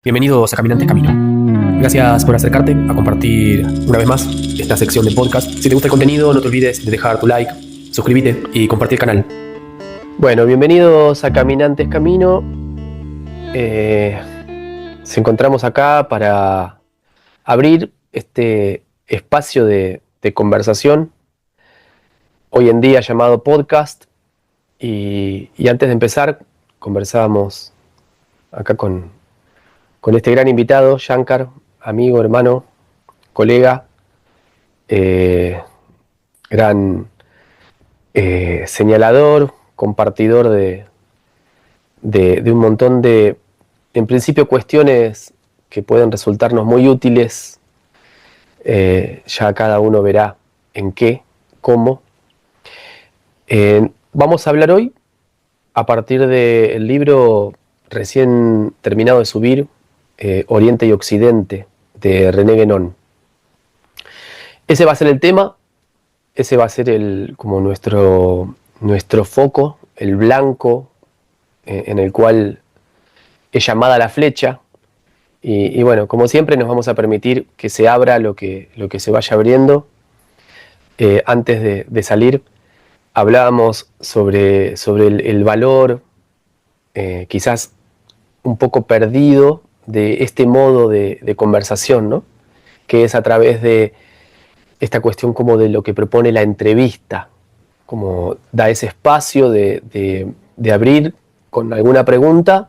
Bienvenidos a Caminantes Camino. Gracias por acercarte a compartir una vez más esta sección de podcast. Si te gusta el contenido, no te olvides de dejar tu like, suscríbete y compartir el canal. Bueno, bienvenidos a Caminantes Camino. Nos encontramos acá para abrir este espacio de conversación, hoy en día llamado podcast. Y antes de empezar, conversábamos acá con este gran invitado, Shankar, amigo, hermano, colega, gran señalador, compartidor de un montón de, en principio, cuestiones que pueden resultarnos muy útiles. Ya cada uno verá en qué, cómo. Vamos a hablar hoy a partir del libro recién terminado de subir, Oriente y Occidente, de René Guénon. Ese va a ser el tema, ese va a ser como nuestro foco, el blanco en el cual es llamada la flecha. Y bueno, como siempre nos vamos a permitir que se abra lo que se vaya abriendo. Antes de salir hablábamos sobre el valor, quizás un poco perdido, de este modo de conversación, ¿no? Que es a través de esta cuestión como de lo que propone la entrevista, como da ese espacio de abrir con alguna pregunta,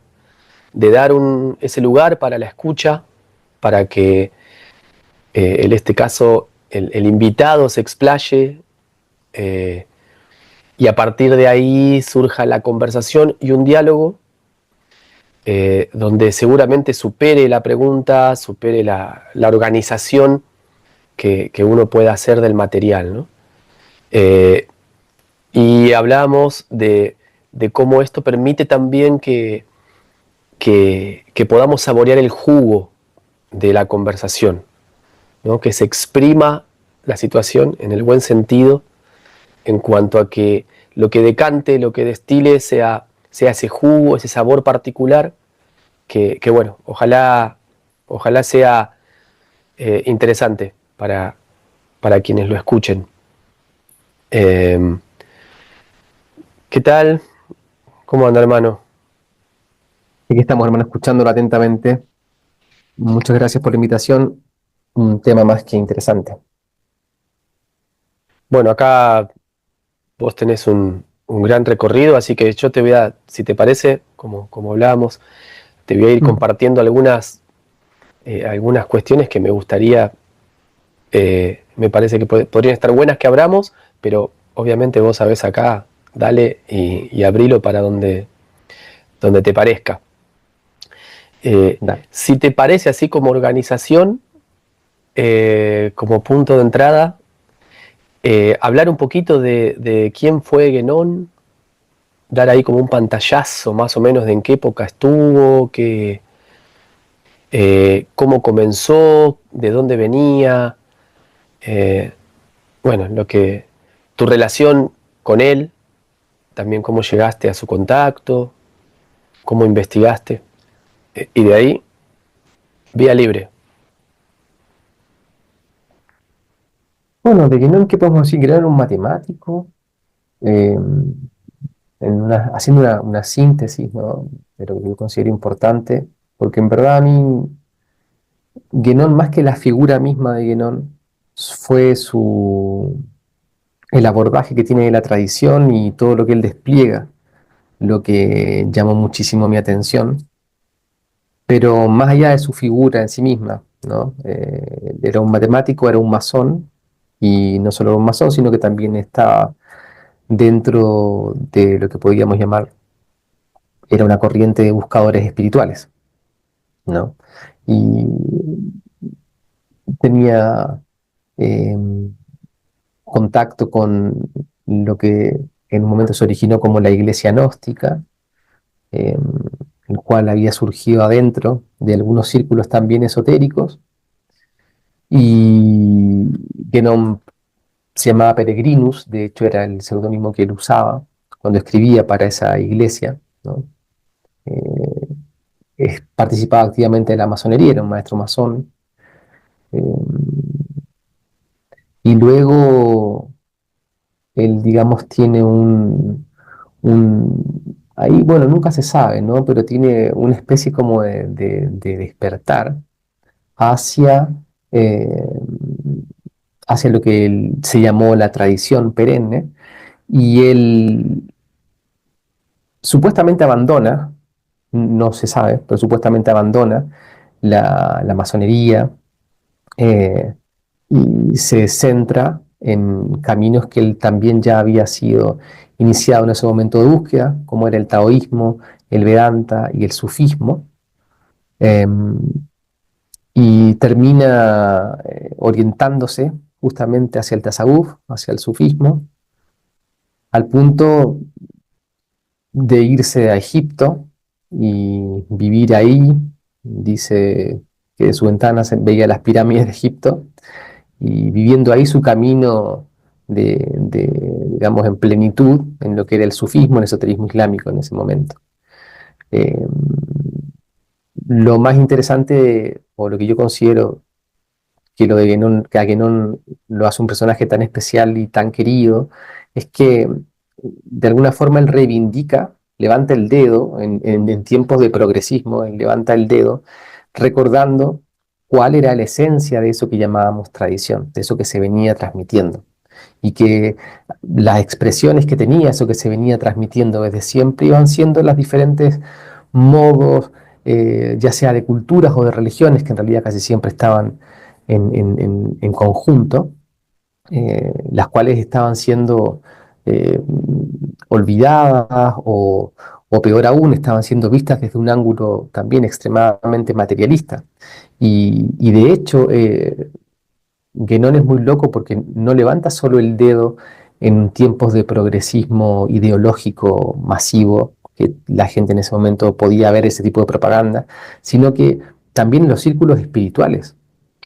de dar ese lugar para la escucha, para que en este caso el invitado se explaye, y a partir de ahí surja la conversación y un diálogo donde seguramente supere la pregunta, supere la organización que uno pueda hacer del material, ¿no? Y hablamos de cómo esto permite también que podamos saborear el jugo de la conversación, ¿no? Que se exprima la situación en el buen sentido, en cuanto a que lo que decante, lo que destile sea ese jugo, ese sabor particular, que bueno, ojalá sea interesante para quienes lo escuchen. ¿Qué tal? ¿Cómo anda, hermano? Aquí estamos, hermano, escuchándolo atentamente. Muchas gracias por la invitación. Un tema más que interesante. Bueno, acá vos tenés un gran recorrido, así que yo te voy a, si te parece, como hablábamos, te voy a ir compartiendo algunas cuestiones que me gustaría, me parece que podrían estar buenas que abramos, pero obviamente vos sabés acá, dale y abrilo para donde te parezca. Dale. Si te parece, así como organización, como punto de entrada, hablar un poquito de quién fue Guénon, dar ahí como un pantallazo más o menos de en qué época estuvo, cómo comenzó, de dónde venía, bueno, tu relación con él, también cómo llegaste a su contacto, cómo investigaste, y de ahí, vía libre. Bueno, de Guénon, ¿qué podemos decir? Guénon era un matemático, eh, haciendo una síntesis, ¿no? De lo que yo considero importante, porque en verdad a mí, Guénon, más que la figura misma de Guénon, fue el abordaje que tiene de la tradición y todo lo que él despliega, lo que llamó muchísimo mi atención. Pero más allá de su figura en sí misma, ¿no? Era un matemático, era un masón, y no solo un masón, sino que también estaba dentro de lo que podríamos llamar, era una corriente de buscadores espirituales, ¿no? Y tenía eh, contacto con lo que en un momento se originó como la iglesia gnóstica, eh, el cual había surgido adentro de algunos círculos también esotéricos, y que no se llamaba Peregrinus. De hecho era el seudónimo que él usaba cuando escribía para esa iglesia, ¿no? Eh, participaba activamente de la masonería, era un maestro masón. eh, y luego él, digamos, tiene ahí, bueno, nunca se sabe, ¿no? Pero tiene una especie como de despertar hacia, eh, hacia lo que se llamó la tradición perenne, y él supuestamente abandona, no se sabe, pero supuestamente abandona la masonería, eh, y se centra en caminos que él también ya había sido iniciado en ese momento de búsqueda, como era el taoísmo, el Vedanta y el sufismo, eh, y termina orientándose justamente hacia el tasawuf, hacia el sufismo, al punto de irse a Egipto y vivir ahí. Dice que de su ventana se veía las pirámides de Egipto, y viviendo ahí su camino digamos, en plenitud en lo que era el sufismo, el esoterismo islámico en ese momento. Eh, lo más interesante, o lo que yo considero que lo de Guénon, que a Guénon lo hace un personaje tan especial y tan querido, es que de alguna forma él reivindica, levanta el dedo en tiempos de progresismo, él levanta el dedo recordando cuál era la esencia de eso que llamábamos tradición, de eso que se venía transmitiendo, y que las expresiones que tenía eso que se venía transmitiendo desde siempre iban siendo los diferentes modos, ya sea de culturas o de religiones, que en realidad casi siempre estaban en conjunto, las cuales estaban siendo eh, olvidadas, o peor aún, estaban siendo vistas desde un ángulo también extremadamente materialista. Y de hecho, Guénon es muy loco porque no levanta solo el dedo en tiempos de progresismo ideológico masivo, que la gente en ese momento podía ver ese tipo de propaganda, sino que también en los círculos espirituales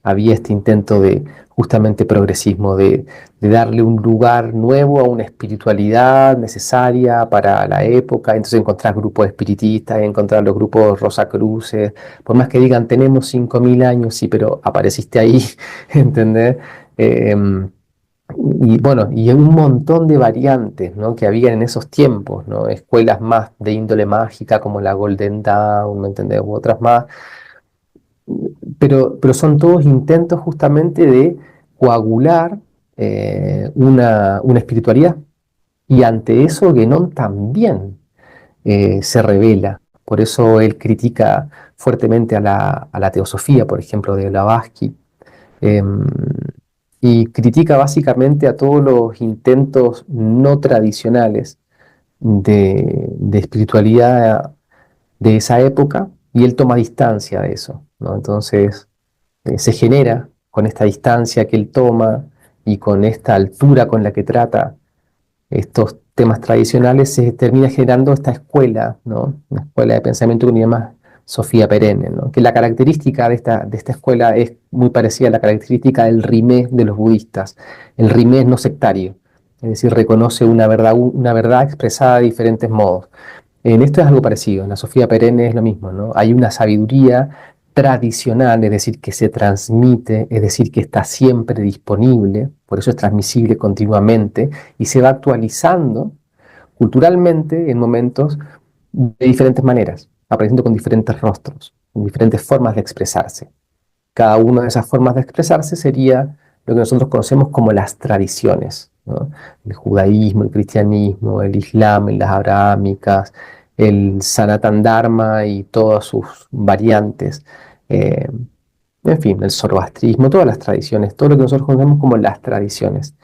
había este intento de justamente progresismo, de darle un lugar nuevo a una espiritualidad necesaria para la época. Entonces encontrar grupos espiritistas, encontrar los grupos Rosacruces, por más que digan tenemos 5000 años, sí, pero apareciste ahí, ¿entendés? Eh, y bueno, y un montón de variantes, ¿no?, que había en esos tiempos, ¿no? Escuelas más de índole mágica como la Golden Dawn, ¿me entendés? U otras más, pero son todos intentos justamente de coagular una espiritualidad. Y ante eso Guénon también se revela. Por eso él critica fuertemente a la teosofía, por ejemplo, de Blavatsky, eh, y critica básicamente a todos los intentos no tradicionales de espiritualidad de esa época, y él toma distancia de eso, ¿no? Entonces se genera con esta distancia que él toma y con esta altura con la que trata estos temas tradicionales, se termina generando esta escuela, ¿no? Una escuela de pensamiento que se llama Sofía Perenne, ¿no? Que la característica de esta escuela es muy parecida a la característica del rimé de los budistas. El rimé es no sectario, es decir, reconoce una verdad expresada de diferentes modos. En esto es algo parecido, en la Sofía Perenne es lo mismo, ¿no? Hay una sabiduría tradicional, es decir, que se transmite, es decir, que está siempre disponible, por eso es transmisible continuamente, y se va actualizando culturalmente en momentos de diferentes maneras, apareciendo con diferentes rostros, con diferentes formas de expresarse. Cada una de esas formas de expresarse sería lo que nosotros conocemos como las tradiciones, ¿no? El judaísmo, el cristianismo, el islam, las abrahámicas, el Sanatan Dharma y todas sus variantes, eh, en fin, el zoroastrismo, todas las tradiciones, todo lo que nosotros conocemos como las tradiciones.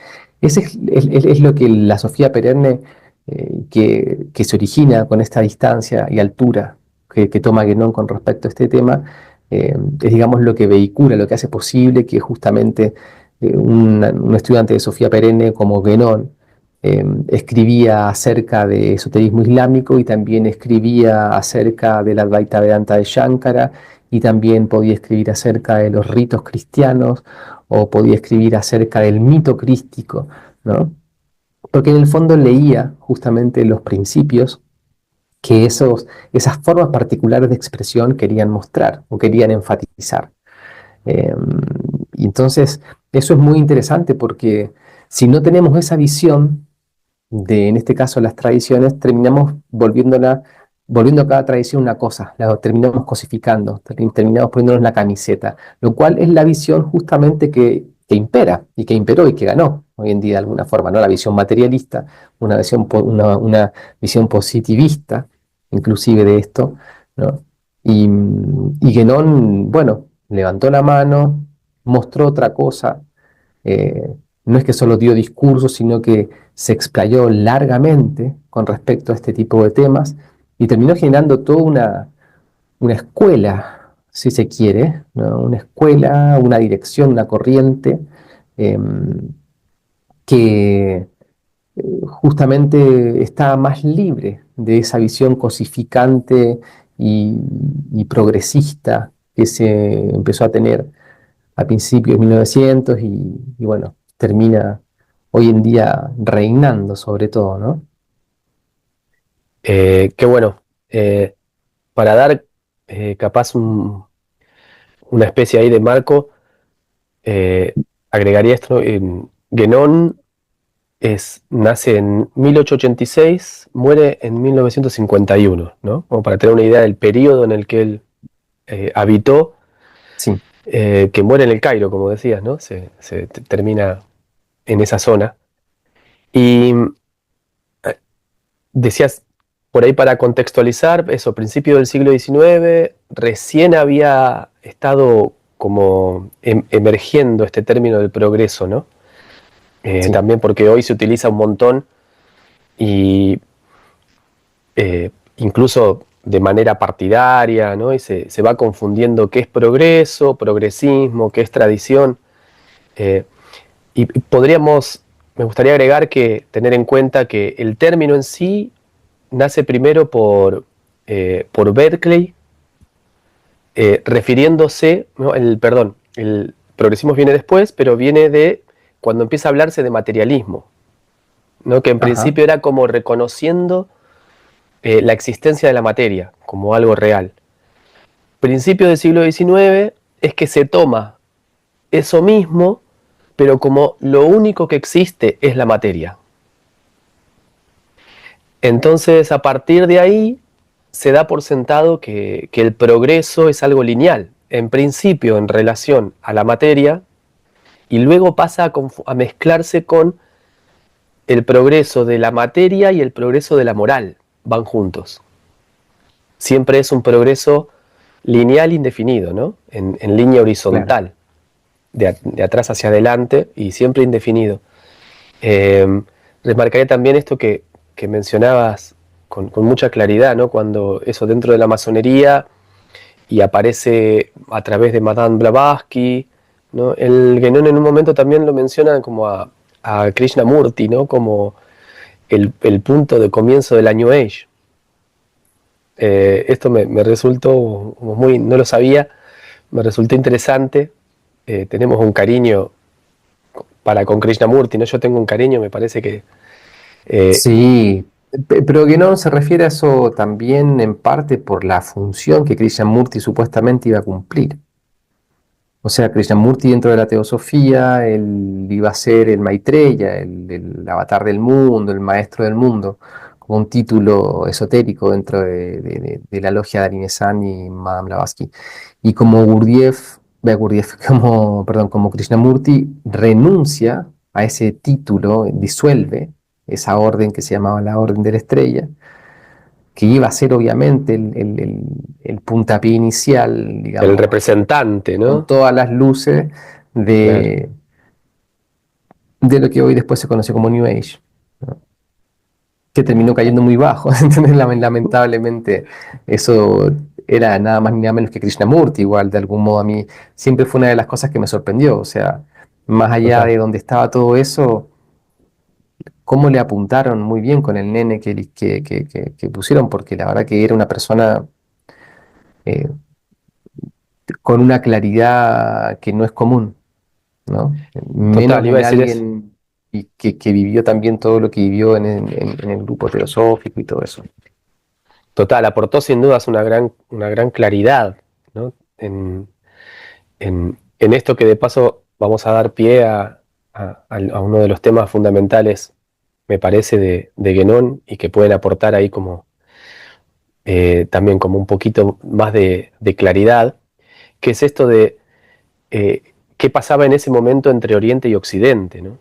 Ese es lo que la Sofía Perenne, que se origina con esta distancia y altura que toma Guénon con respecto a este tema, es, digamos, lo que vehicula, lo que hace posible que justamente un estudiante de Sofía Perenne como Guénon escribía acerca de esoterismo islámico, y también escribía acerca del Advaita Vedanta de Shankara, y también podía escribir acerca de los ritos cristianos, o podía escribir acerca del mito crístico, ¿no? Porque en el fondo leía justamente los principios que esas formas particulares de expresión querían mostrar o querían enfatizar. Eh, y entonces, eso es muy interesante porque si no tenemos esa visión de, en este caso, las tradiciones, terminamos volviendo a cada tradición una cosa, la terminamos cosificando, terminamos poniéndonos la camiseta, lo cual es la visión justamente que impera y que imperó y que ganó hoy en día de alguna forma, ¿no? La visión materialista, una visión positivista, inclusive de esto, ¿no? Y Guénon, bueno, levantó la mano, mostró otra cosa, eh, no es que solo dio discursos, sino que se explayó largamente con respecto a este tipo de temas y terminó generando toda una escuela, si se quiere, ¿no? Una escuela, una dirección, una corriente eh, que justamente está más libre de esa visión cosificante y, y progresista que se empezó a tener a principios de 1900 y bueno, termina hoy en día reinando sobre todo, ¿no? Qué bueno. Para dar capaz una especie ahí de marco, agregaría esto, Guénon nace en 1886, muere en 1951, ¿no? Como para tener una idea del periodo en el que él habitó, Sí, que muere en el Cairo, como decías, ¿no? Se termina en esa zona. Y decías, por ahí para contextualizar, eso, principio del siglo XIX, recién había estado como emergiendo este término del progreso, ¿no? sí, También porque hoy se utiliza un montón y incluso de manera partidaria, ¿no? Y se va confundiendo qué es progreso, progresismo, qué es tradición. Eh, y podríamos, me gustaría agregar que tener en cuenta que el término en sí nace primero por Berkeley, refiriéndose, ¿no? El progresismo viene después, pero viene de cuando empieza a hablarse de materialismo, ¿no? Que en ajá, principio era como reconociendo la existencia de la materia como algo real. Principio del siglo XIX es que se toma eso mismo, pero como lo único que existe es la materia. Entonces, a partir de ahí, se da por sentado que el progreso es algo lineal, en principio en relación a la materia, y luego pasa a mezclarse con el progreso de la materia y el progreso de la moral, van juntos. Siempre es un progreso lineal indefinido, ¿no? En línea claro. horizontal, de atrás hacia adelante y siempre indefinido. Eh, Remarcaré también esto que mencionabas con mucha claridad, ¿no? Cuando eso dentro de la masonería y aparece a través de Madame Blavatsky, ¿no? El Guénon en un momento también lo menciona como a Krishnamurti, ¿no? Como el punto de comienzo de la New Age. Esto me resultó muy, no lo sabía, me resultó interesante. Tenemos un cariño para con Krishnamurti, ¿no? Yo tengo un cariño, me parece que eh, Sí, pero que no se refiere a eso también en parte por la función que Krishnamurti supuestamente iba a cumplir. O sea, Krishnamurti dentro de la teosofía, él iba a ser el Maitreya, el avatar del mundo, el maestro del mundo, como un título esotérico dentro de la logia de Arinesan y Madame Blavatsky. Y como como Krishnamurti renuncia a ese título, disuelve esa orden que se llamaba la Orden de la Estrella, que iba a ser obviamente el puntapié inicial, el digamos, representante, con ¿no? todas las luces Claro, de, de lo que hoy después se conoció como New Age, ¿no? Que terminó cayendo muy bajo. ¿Entendés? Lamentablemente, eso era nada más ni nada menos que Krishnamurti, igual, de algún modo a mí siempre fue una de las cosas que me sorprendió. O sea, más allá total. de donde estaba todo eso, cómo le apuntaron muy bien con el nene que pusieron, porque la verdad que era una persona eh, con una claridad que no es común, ¿no? Total, Menos iba a en decir eso. alguien que vivió también todo lo que vivió en el grupo teosófico y todo eso. Total, aportó sin dudas una gran claridad, ¿no? En esto que de paso vamos a dar pie a uno de los temas fundamentales, me parece, de Guénon, y que pueden aportar ahí como también como un poquito más de claridad, que es esto de qué pasaba en ese momento entre Oriente y Occidente, ¿no?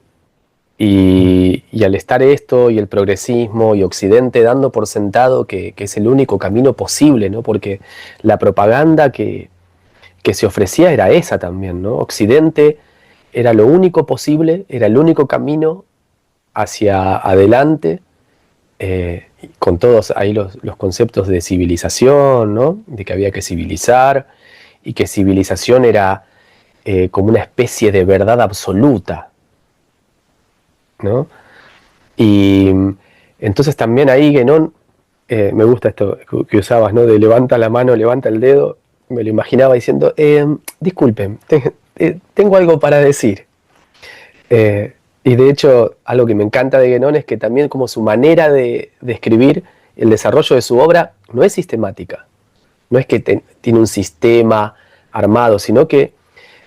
Y al estar esto y el progresismo y Occidente dando por sentado que es el único camino posible, ¿no? Porque la propaganda que se ofrecía era esa también, ¿no? Occidente era lo único posible, era el único camino hacia adelante, con todos ahí los conceptos de civilización, ¿no? De que había que civilizar y que civilización era como una especie de verdad absoluta, ¿no? Y entonces también ahí Guénon, me gusta esto que usabas, ¿no? De levanta la mano, levanta el dedo. Me lo imaginaba diciendo, disculpen, tengo algo para decir. Y de hecho, algo que me encanta de Guénon es que también como su manera de escribir, el desarrollo de su obra no es sistemática. No es que tiene un sistema armado, sino que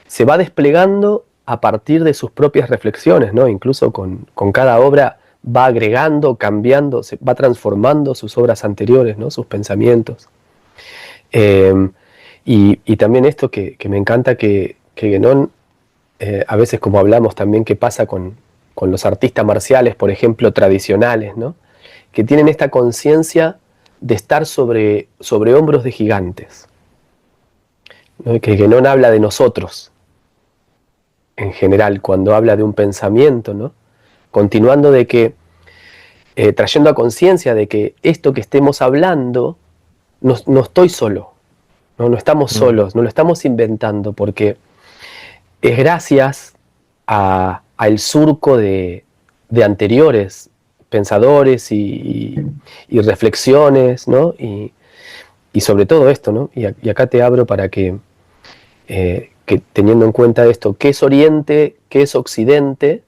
se va desplegando a partir de sus propias reflexiones, ¿no? Incluso con cada obra va agregando, cambiando, se va transformando sus obras anteriores, ¿no? Sus pensamientos. Y también esto que me encanta que Guénon, a veces como hablamos también que pasa con los artistas marciales, por ejemplo, tradicionales, ¿no? Que tienen esta conciencia de estar sobre hombros de gigantes, ¿no? Que Guénon habla de nosotros, en general, cuando habla de un pensamiento, ¿no? Continuando de que, trayendo a conciencia de que esto que estemos hablando, no estoy solo, no estamos solos, no lo estamos inventando, porque es gracias al surco de anteriores pensadores y reflexiones, ¿no? Y sobre todo esto, ¿no? Y acá te abro para que teniendo en cuenta esto, ¿qué es Oriente, qué es Occidente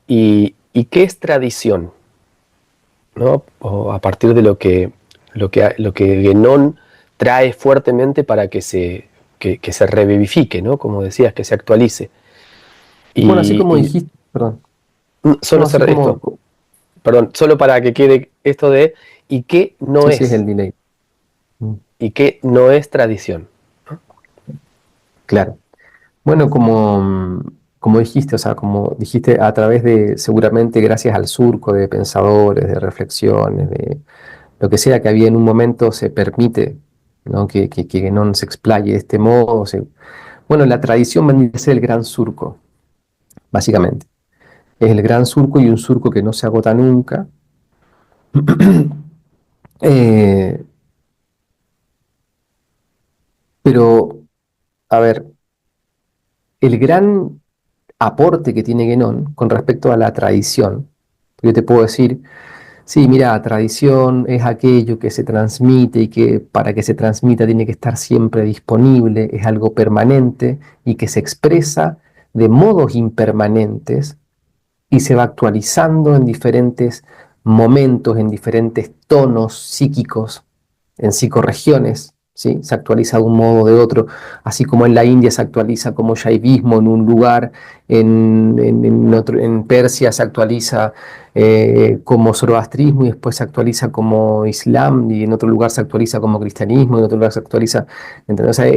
y qué es tradición? ¿No? O a partir de lo que Guénon trae fuertemente para que se revivifique, ¿no? Como decías, que se actualice. Bueno, así como dijiste, perdón. Solo así como, solo para que quede esto de ¿y qué no sí, es? sí, es el delay. ¿Y qué no es tradición? Claro. Bueno, como dijiste, o sea, como dijiste, a través de, seguramente gracias al surco de pensadores, de reflexiones, de lo que sea que había en un momento, se permite, ¿no? que no se explaye de este modo. Bueno, la tradición vendría a ser el gran surco, básicamente. Es el gran surco y un surco que no se agota nunca. Eh, pero, a ver, el gran aporte que tiene Guénon con respecto a la tradición, yo te puedo decir, sí, mira, tradición es aquello que se transmite y que para que se transmita tiene que estar siempre disponible, es algo permanente y que se expresa de modos impermanentes y se va actualizando en diferentes momentos, en diferentes tonos psíquicos, en psicorregiones, ¿sí? Se actualiza de un modo o de otro, así como en la India se actualiza como shaivismo en un lugar, en Persia se actualiza como zoroastrismo y después se actualiza como islam y en otro lugar se actualiza como cristianismo y en otro lugar se actualiza, ¿entendés? O sea,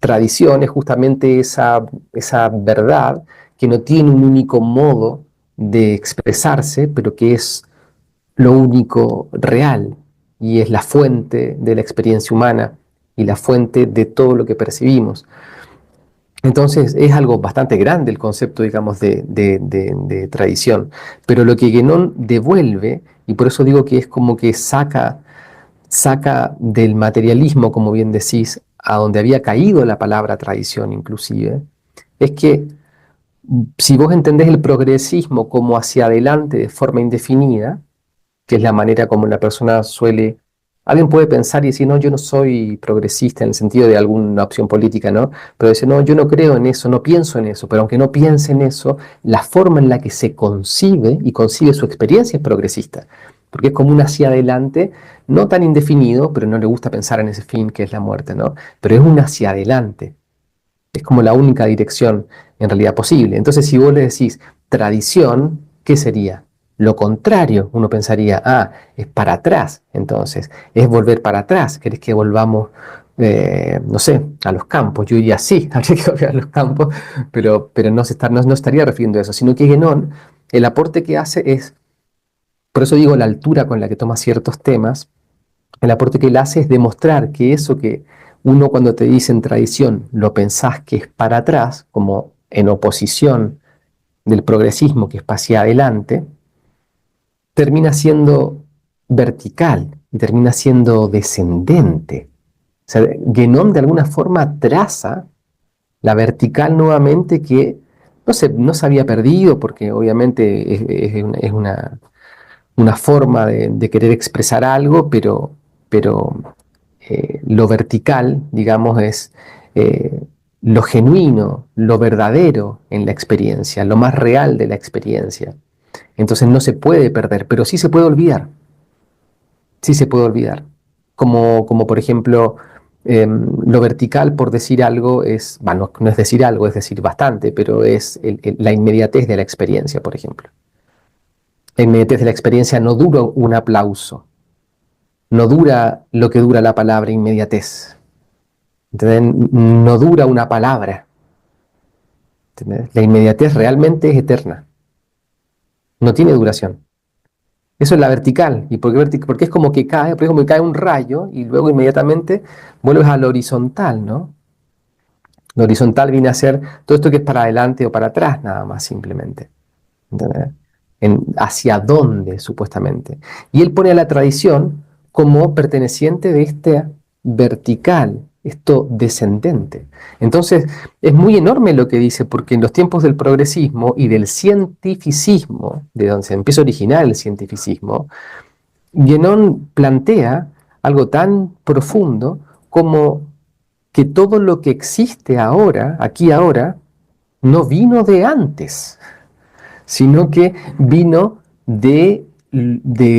tradición es justamente esa verdad que no tiene un único modo de expresarse, pero que es lo único real y es la fuente de la experiencia humana y la fuente de todo lo que percibimos. Entonces es algo bastante grande el concepto, digamos, de tradición, pero lo que Guénon devuelve, y por eso digo que es como que saca del materialismo, como bien decís, a donde había caído la palabra tradición inclusive, es que si vos entendés el progresismo como hacia adelante de forma indefinida, que es la manera como la persona suele... Alguien puede pensar y decir, no, yo no soy progresista en el sentido de alguna opción política, ¿no? Pero dice, no, yo no creo en eso, no pienso en eso, pero aunque no piense en eso, la forma en la que se concibe y concibe su experiencia es progresista. porque es como un hacia adelante, no tan indefinido, pero no le gusta pensar en ese fin que es la muerte, ¿no? Pero es un hacia adelante, es como la única dirección en realidad posible. Entonces, si vos le decís tradición, ¿qué sería? Lo contrario, uno pensaría, es para atrás, entonces, es volver para atrás, ¿querés que volvamos, no sé, a los campos? Yo diría sí, habría que volver a los campos, pero no estaría refiriendo a eso, sino que Guénon, el aporte que hace es, por eso digo la altura con la que toma ciertos temas, el aporte que él hace es demostrar que eso que uno cuando te dice en tradición lo pensás que es para atrás, como en oposición del progresismo que es hacia adelante, termina siendo vertical y termina siendo descendente. O sea, Guénon de alguna forma traza la vertical nuevamente que no se había perdido porque obviamente una forma de querer expresar algo, pero lo vertical, digamos, es eh, lo genuino, lo verdadero en la experiencia, lo más real de la experiencia. Entonces no se puede perder, pero sí se puede olvidar, sí se puede olvidar. Como por ejemplo, lo vertical, por decir algo, bueno, no es decir algo, es decir bastante, pero es la inmediatez de la experiencia, por ejemplo. La inmediatez de la experiencia no dura un aplauso, no dura lo que dura la palabra inmediatez. ¿Entendés? No dura una palabra. ¿Entendés? La inmediatez realmente es eterna, no tiene duración. Eso es la vertical. ¿Y por qué porque es como que cae, porque es como que cae un rayo y luego inmediatamente vuelves a lo horizontal, ¿no? Lo horizontal viene a ser todo esto que es para adelante o para atrás, nada más simplemente. ¿Entendés? Hacia dónde, supuestamente. Y él pone a la tradición como perteneciente de esta vertical, esto descendente. Entonces, es muy enorme lo que dice, porque en los tiempos del progresismo y del cientificismo, de donde se empieza a originar el cientificismo, Guénon plantea algo tan profundo como que todo lo que existe ahora, aquí ahora, no vino de antes, sino que vino de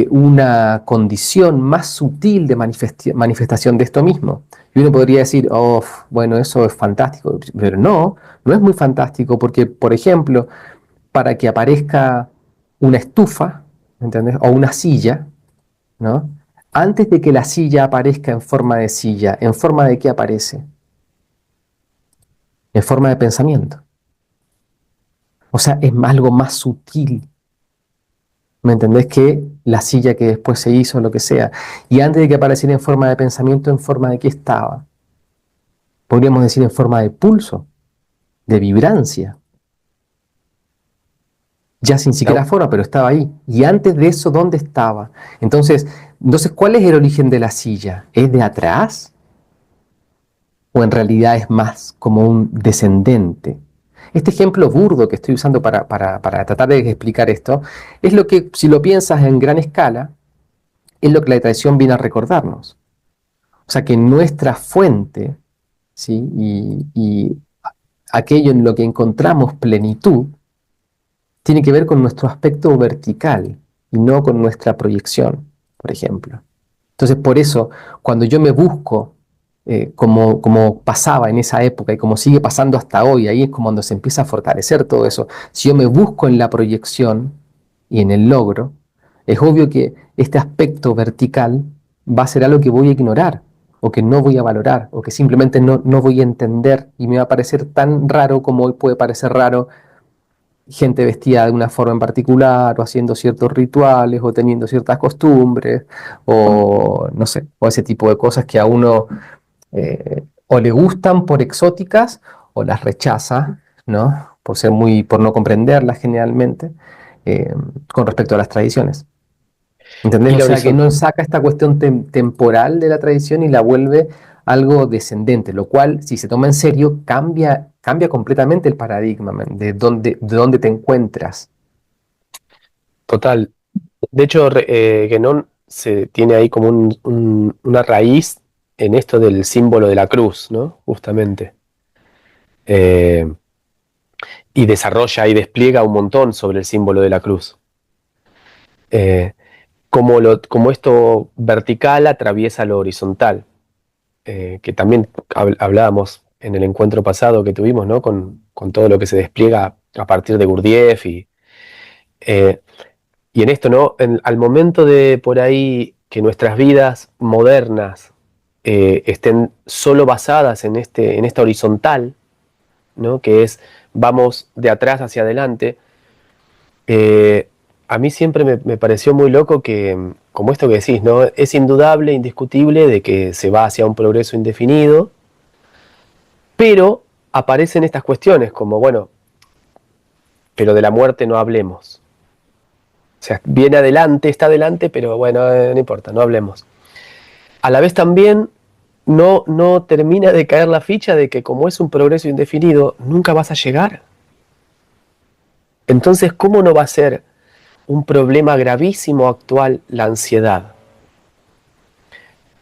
una condición más sutil de manifestación de esto mismo. Y uno podría decir, oh, bueno, eso es fantástico, pero no es muy fantástico porque, por ejemplo, para que aparezca una estufa, ¿entendés? O una silla, ¿no? Antes de que la silla aparezca en forma de silla, ¿en forma de qué aparece? En forma de pensamiento. O sea, es algo más sutil. ¿Me entendés? Que la silla que después se hizo, lo que sea. Y antes de que apareciera en forma de pensamiento, ¿en forma de qué estaba? Podríamos decir en forma de pulso, de vibrancia. Ya sin siquiera forma, pero estaba ahí. Y antes de eso, ¿dónde estaba? Entonces, ¿cuál es el origen de la silla? ¿Es de atrás? ¿O en realidad es más como un descendente? Este ejemplo burdo que estoy usando para tratar de explicar esto, es lo que, si lo piensas en gran escala, es lo que la tradición viene a recordarnos. O sea, que nuestra fuente, ¿sí? y aquello en lo que encontramos plenitud, tiene que ver con nuestro aspecto vertical y no con nuestra proyección, por ejemplo. Entonces, por eso, cuando yo me busco, como pasaba en esa época y como sigue pasando hasta hoy, ahí es como cuando se empieza a fortalecer todo eso. Si yo me busco en la proyección y en el logro, es obvio que este aspecto vertical va a ser algo que voy a ignorar, o que no voy a valorar, o que simplemente no voy a entender, y me va a parecer tan raro como hoy puede parecer raro gente vestida de una forma en particular, o haciendo ciertos rituales, o teniendo ciertas costumbres, o no sé, o ese tipo de cosas que a uno o le gustan por exóticas, o las rechaza, ¿no? Por no comprenderlas generalmente, eh, con respecto a las tradiciones. ¿Entendés? Y O la sea, que horizontal. no saca esta cuestión temporal de la tradición y la vuelve algo descendente, lo cual, si se toma en serio, cambia completamente el paradigma, man, de dónde te encuentras. Total. De hecho, Guénon se tiene ahí como una raíz en esto del símbolo de la cruz, ¿no? Justamente. Eh, y desarrolla y despliega un montón sobre el símbolo de la cruz. Eh, como esto vertical atraviesa lo horizontal, que también hablábamos en el encuentro pasado que tuvimos, ¿no? Con todo lo que se despliega a partir de Gurdjieff eh, y en esto, ¿no? Al momento de por ahí que nuestras vidas modernas estén solo basadas en esta horizontal, ¿no? Que es vamos de atrás hacia adelante. A mí siempre me pareció muy loco que, como esto que decís, ¿no? Es indudable, indiscutible de que se va hacia un progreso indefinido, pero aparecen estas cuestiones como, bueno, pero de la muerte no hablemos. O sea, viene adelante, está adelante, pero bueno, no importa, no hablemos. A la vez también no termina de caer la ficha de que como es un progreso indefinido, nunca vas a llegar. Entonces, ¿cómo no va a ser un problema gravísimo actual la ansiedad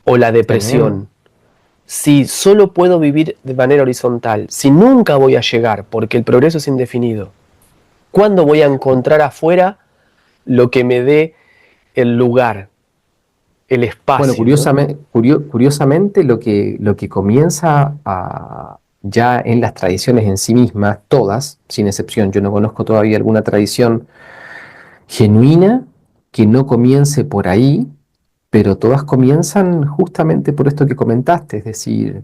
o la Tremendo. depresión? Si solo puedo vivir de manera horizontal, si nunca voy a llegar porque el progreso es indefinido, ¿cuándo voy a encontrar afuera lo que me dé el lugar, el Bueno, espacio, ¿no? curiosamente lo que comienza ya en las tradiciones en sí mismas, todas, sin excepción, yo no conozco todavía alguna tradición genuina que no comience por ahí, pero todas comienzan justamente por esto que comentaste, es decir,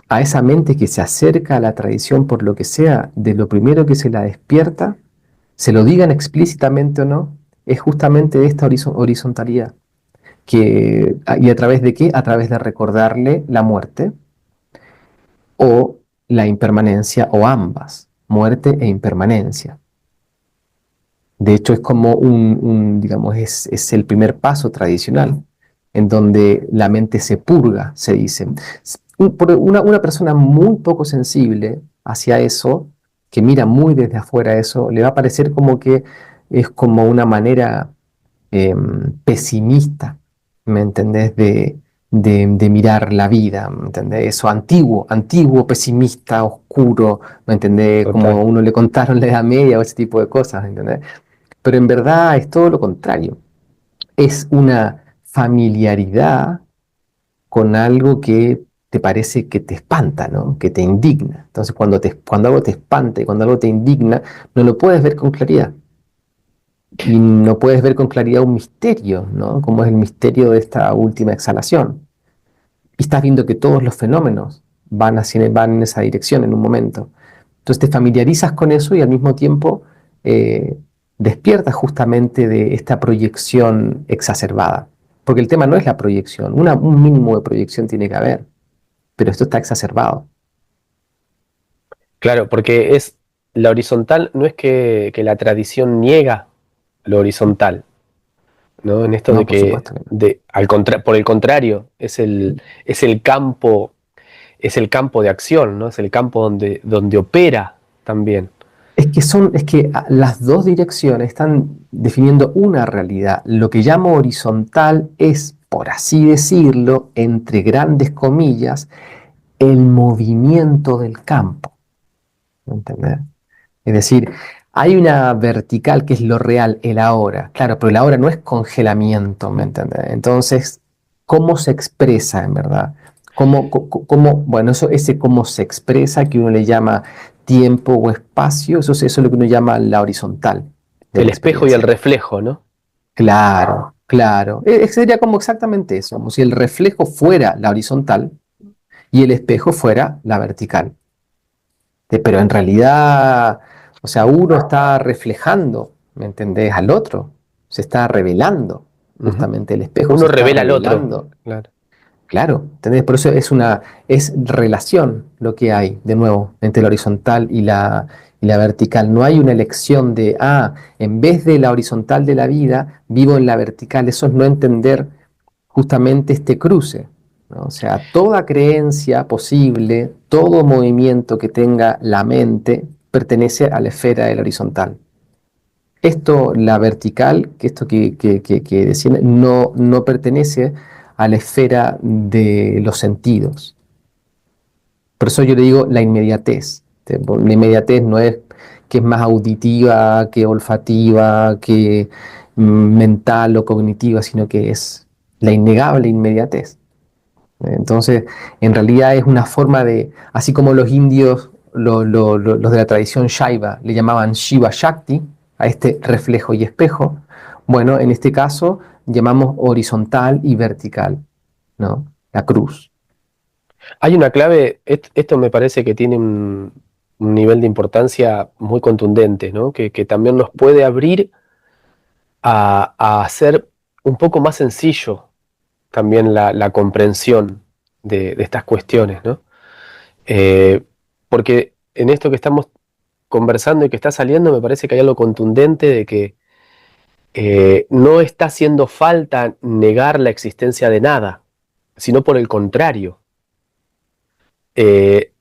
a esa mente que se acerca a la tradición por lo que sea, de lo primero que se la despierta, se lo digan explícitamente o no, es justamente esta horizontalidad. ¿Y a través de qué? A través de recordarle la muerte o la impermanencia o ambas, muerte e impermanencia. De hecho, es como digamos, es el primer paso tradicional, en donde la mente se purga, se dice. Una persona muy poco sensible hacia eso, que mira muy desde afuera eso, le va a parecer como que es como una manera pesimista, ¿me entendés? De mirar la vida, ¿me entendés? Eso antiguo, pesimista, oscuro, ¿me entendés? Como a Total. uno le contaron la Edad Media o ese tipo de cosas, ¿me entendés? Pero en verdad es todo lo contrario. Es una familiaridad con algo que te parece que te espanta, ¿no? Que te indigna. Entonces, cuando algo te espanta y cuando algo te indigna, no lo puedes ver con claridad. Y no puedes ver con claridad un misterio, ¿no? Como es el misterio de esta última exhalación. Y estás viendo que todos los fenómenos van en esa dirección en un momento. Entonces te familiarizas con eso y al mismo tiempo eh, despiertas justamente de esta proyección exacerbada. Porque el tema no es la proyección, un mínimo de proyección tiene que haber, pero esto está exacerbado. Claro, porque es la horizontal, no es que la tradición niega lo horizontal, ¿no? En esto No, de por que, supuesto que no. por el contrario, es el campo de acción, ¿no? Es el campo donde opera también. Es que las dos direcciones están definiendo una realidad. Lo que llamo horizontal es, por así decirlo, entre grandes comillas, el movimiento del campo. ¿Me entendés? Es decir, hay una vertical que es lo real, el ahora. Claro, pero el ahora no es congelamiento, ¿me entiendes? Entonces, ¿cómo se expresa en verdad? Bueno, ese cómo se expresa, que uno le llama tiempo o espacio, eso es lo que uno llama la horizontal de El la espejo y el experiencia. reflejo, ¿no? Claro, claro. Sería como exactamente eso, como si el reflejo fuera la horizontal y el espejo fuera la vertical. Pero en realidad, o sea, uno está reflejando, ¿me entendés? Al otro, se está revelando, Ujú. justamente el espejo se Uno está revela al otro. revelando. Claro. Claro, ¿entendés? Por eso es relación lo que hay, de nuevo, entre la horizontal y la vertical. No hay una elección de, en vez de la horizontal de la vida, vivo en la vertical. Eso es no entender justamente este cruce, ¿no? O sea, toda creencia posible, todo movimiento que tenga la mente, pertenece a la esfera del horizontal. Esto, la vertical, que esto que decía, no pertenece a la esfera de los sentidos. Por eso yo le digo la inmediatez. La inmediatez no es que es más auditiva, que olfativa, mental o cognitiva, sino que es la innegable inmediatez. Entonces, en realidad es una forma de, así como los indios, los de la tradición Shaiva, le llamaban Shiva Shakti, a este reflejo y espejo, bueno, en este caso llamamos horizontal y vertical, ¿no? La cruz. Hay una clave, esto me parece que tiene un nivel de importancia muy contundente, ¿no? Que también nos puede abrir a hacer un poco más sencillo también la comprensión de estas cuestiones, ¿no? Eh, Porque en esto que estamos conversando y que está saliendo, me parece que hay algo contundente de que no está haciendo falta negar la existencia de nada, sino por el contrario, eh,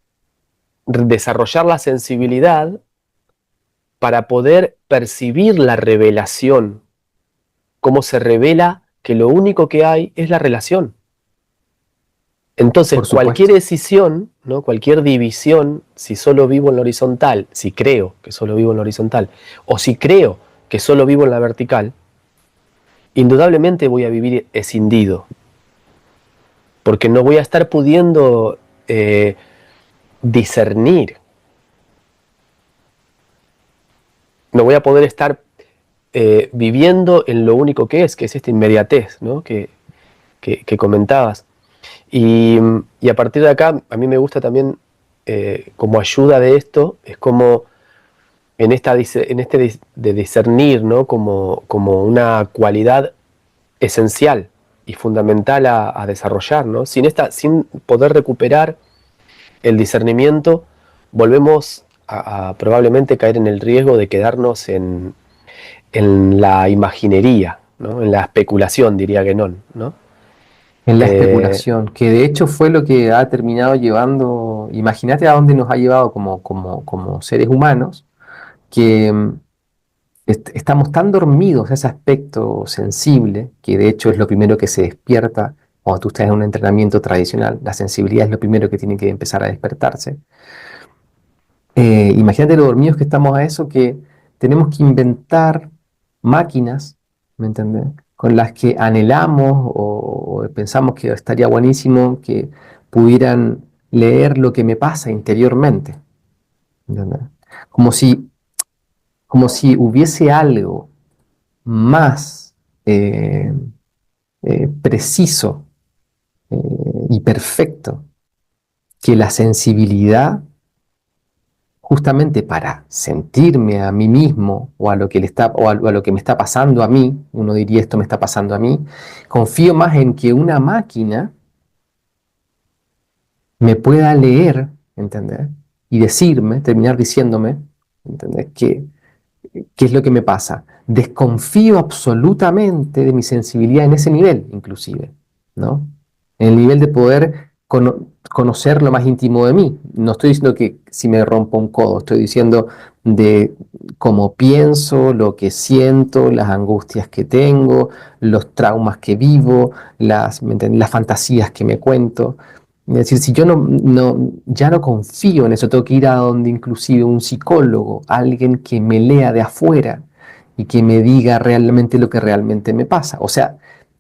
desarrollar la sensibilidad para poder percibir la revelación, cómo se revela que lo único que hay es la relación. Entonces, Por cualquier supuesto. decisión, ¿no? Cualquier división, si solo vivo en la horizontal, si creo que solo vivo en la horizontal, o si creo que solo vivo en la vertical, indudablemente voy a vivir escindido, porque no voy a estar pudiendo discernir, no voy a poder estar viviendo en lo único que es esta inmediatez, ¿no? que comentabas. Y a partir de acá, a mí me gusta también, como ayuda de esto, es como en este de discernir, ¿no? como una cualidad esencial y fundamental a desarrollar, ¿no? Sin poder recuperar el discernimiento, volvemos a probablemente caer en el riesgo de quedarnos en la imaginería, ¿no? En la especulación, diría Guénon, ¿no? En la Eh, especulación, que de hecho fue lo que ha terminado llevando, imagínate a dónde nos ha llevado como seres humanos, que estamos tan dormidos, ese aspecto sensible, que de hecho es lo primero que se despierta cuando tú estás en un entrenamiento tradicional, la sensibilidad es lo primero que tiene que empezar a despertarse. Imagínate lo dormidos que estamos a eso, que tenemos que inventar máquinas, ¿me entendés? Con las que anhelamos o pensamos que estaría buenísimo que pudieran leer lo que me pasa interiormente, ¿entendés? Como si, como si hubiese algo más preciso eh, y perfecto que la sensibilidad justamente para sentirme a mí mismo o a lo que le está o a lo que me está pasando a mí, uno diría esto me está pasando a mí, confío más en que una máquina me pueda leer, ¿entendés? Y decirme, terminar diciéndome, ¿entendés? ¿Qué es lo que me pasa? Desconfío absolutamente de mi sensibilidad en ese nivel, inclusive, ¿no? En el nivel de poder conocer lo más íntimo de mí. No estoy diciendo que si me rompo un codo, estoy diciendo de cómo pienso, lo que siento, las angustias que tengo, los traumas que vivo, ¿me entendés? Las fantasías que me cuento. Es decir, si yo ya no confío en eso, tengo que ir a donde inclusive un psicólogo, alguien que me lea de afuera y que me diga realmente lo que realmente me pasa. O sea,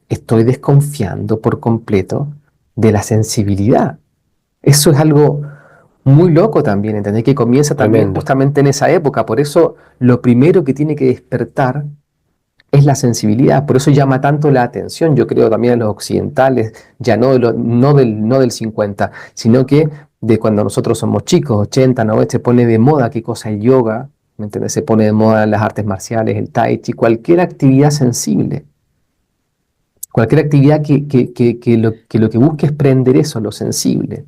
estoy desconfiando por completo de la sensibilidad. Eso es algo muy loco también, ¿entendés? Que comienza también Tremendo. justamente en esa época. Por eso lo primero que tiene que despertar es la sensibilidad, por eso llama tanto la atención, yo creo también a los occidentales, ya no del 50, sino que de cuando nosotros somos chicos, 80, 90, se pone de moda qué cosa el yoga, ¿me entiendes? Se pone de moda las artes marciales, el tai chi, cualquier actividad sensible, cualquier actividad que lo que busque es prender eso, lo sensible,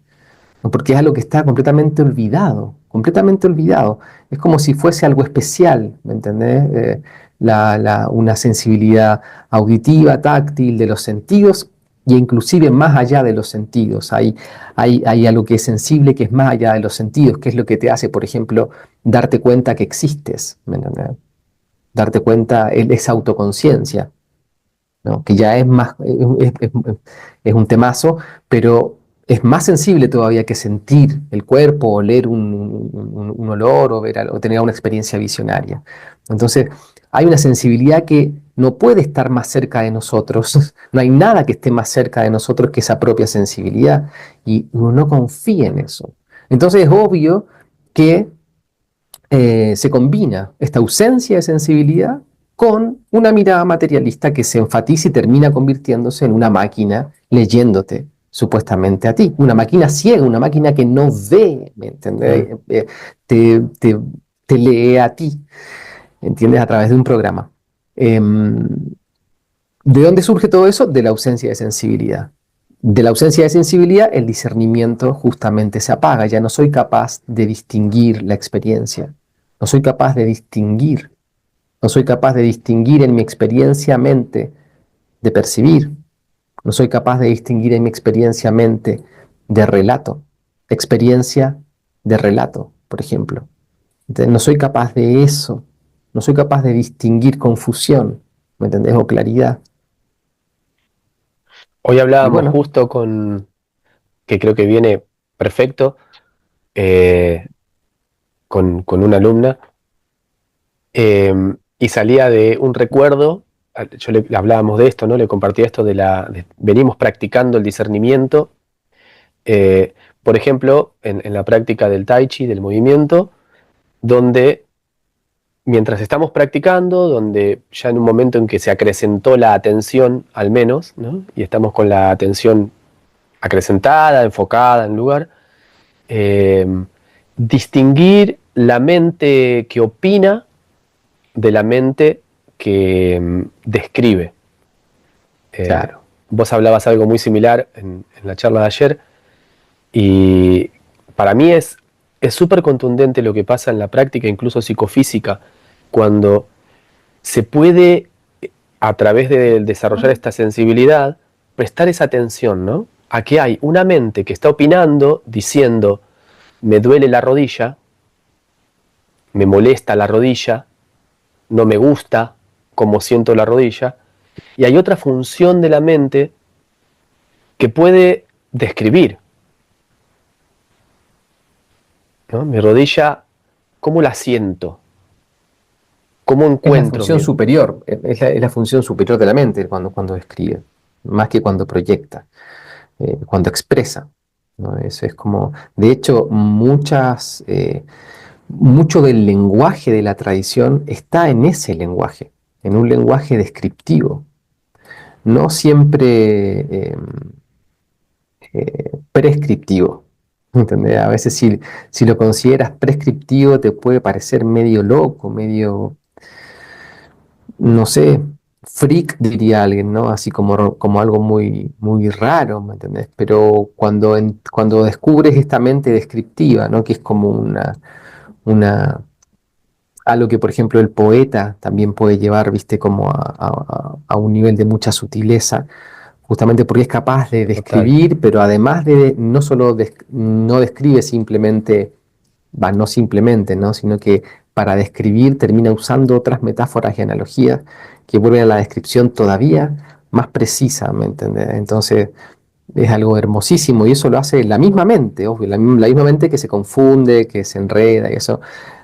¿no? Porque es algo que está completamente olvidado, completamente olvidado. Es como si fuese algo especial, ¿me entendés? Una sensibilidad auditiva, táctil, de los sentidos, e inclusive más allá de los sentidos. Hay algo que es sensible, que es más allá de los sentidos, que es lo que te hace, por ejemplo, darte cuenta que existes, ¿me entendés? Darte cuenta, esa autoconciencia, ¿no? Que ya es más, es un temazo, pero es más sensible todavía que sentir el cuerpo, oler un olor o tener una experiencia visionaria. Entonces, hay una sensibilidad que no puede estar más cerca de nosotros. No hay nada que esté más cerca de nosotros que esa propia sensibilidad. Y uno no confía en eso. Entonces es obvio que se combina esta ausencia de sensibilidad con una mirada materialista que se enfatiza y termina convirtiéndose en una máquina leyéndote supuestamente a ti. Una máquina ciega, una máquina que no ve, ¿me entiendes? Te, te- te lee a ti, ¿entiendes? A través de un programa. ¿De dónde surge todo eso? De la ausencia de sensibilidad. De la ausencia de sensibilidad, el discernimiento justamente se apaga. Ya no soy capaz de distinguir la experiencia. No soy capaz de distinguir. No soy capaz de distinguir en mi experiencia mente de percibir. No soy capaz de distinguir en mi experiencia mente de relato. Experiencia de relato, por ejemplo. Entonces, no soy capaz de eso. No soy capaz de distinguir confusión, ¿me entendés? O claridad. Hoy Y hablábamos bueno, justo que creo que viene perfecto, eh, con una alumna, y salía de un recuerdo. Yo le hablábamos de esto, ¿no? Le compartí esto venimos practicando el discernimiento, por ejemplo, en la práctica del Tai Chi, del movimiento, donde mientras estamos practicando, donde ya en un momento en que se acrecentó la atención, al menos, ¿no? Y estamos con la atención acrecentada, enfocada en lugar, eh, distinguir la mente que opina de la mente que describe. Eh, claro. Vos hablabas algo muy similar en la charla de ayer, y para mí es súper contundente lo que pasa en la práctica, incluso psicofísica, cuando se puede, a través de desarrollar esta sensibilidad, prestar esa atención, ¿no? A que hay una mente que está opinando, diciendo, me duele la rodilla, me molesta la rodilla, no me gusta cómo siento la rodilla, y hay otra función de la mente que puede describir, ¿no? Mi rodilla, ¿cómo la siento? ¿Cómo Es la encuentro función mi... superior, es la función superior de la mente cuando escribe, más que cuando proyecta, cuando expresa, ¿no? Eso es como, de hecho, mucho del lenguaje de la tradición está en ese lenguaje, en un lenguaje descriptivo, no siempre prescriptivo. ¿Entendés? A veces si lo consideras prescriptivo te puede parecer medio loco, medio no sé, freak diría alguien, ¿no? Así como algo muy, muy raro, ¿me entendés? Pero cuando descubres esta mente descriptiva, ¿no? Que es como una, algo que, por ejemplo, el poeta también puede llevar, viste, como a un nivel de mucha sutileza, justamente porque es capaz de Total, describir, pero además de no solo no describe simplemente, va, no simplemente, ¿no? Sino que para describir termina usando otras metáforas y analogías que vuelven a la descripción todavía más precisa, ¿me entendés? Entonces es algo hermosísimo y eso lo hace la misma mente, obvio, la misma mente que se confunde, que se enreda y eso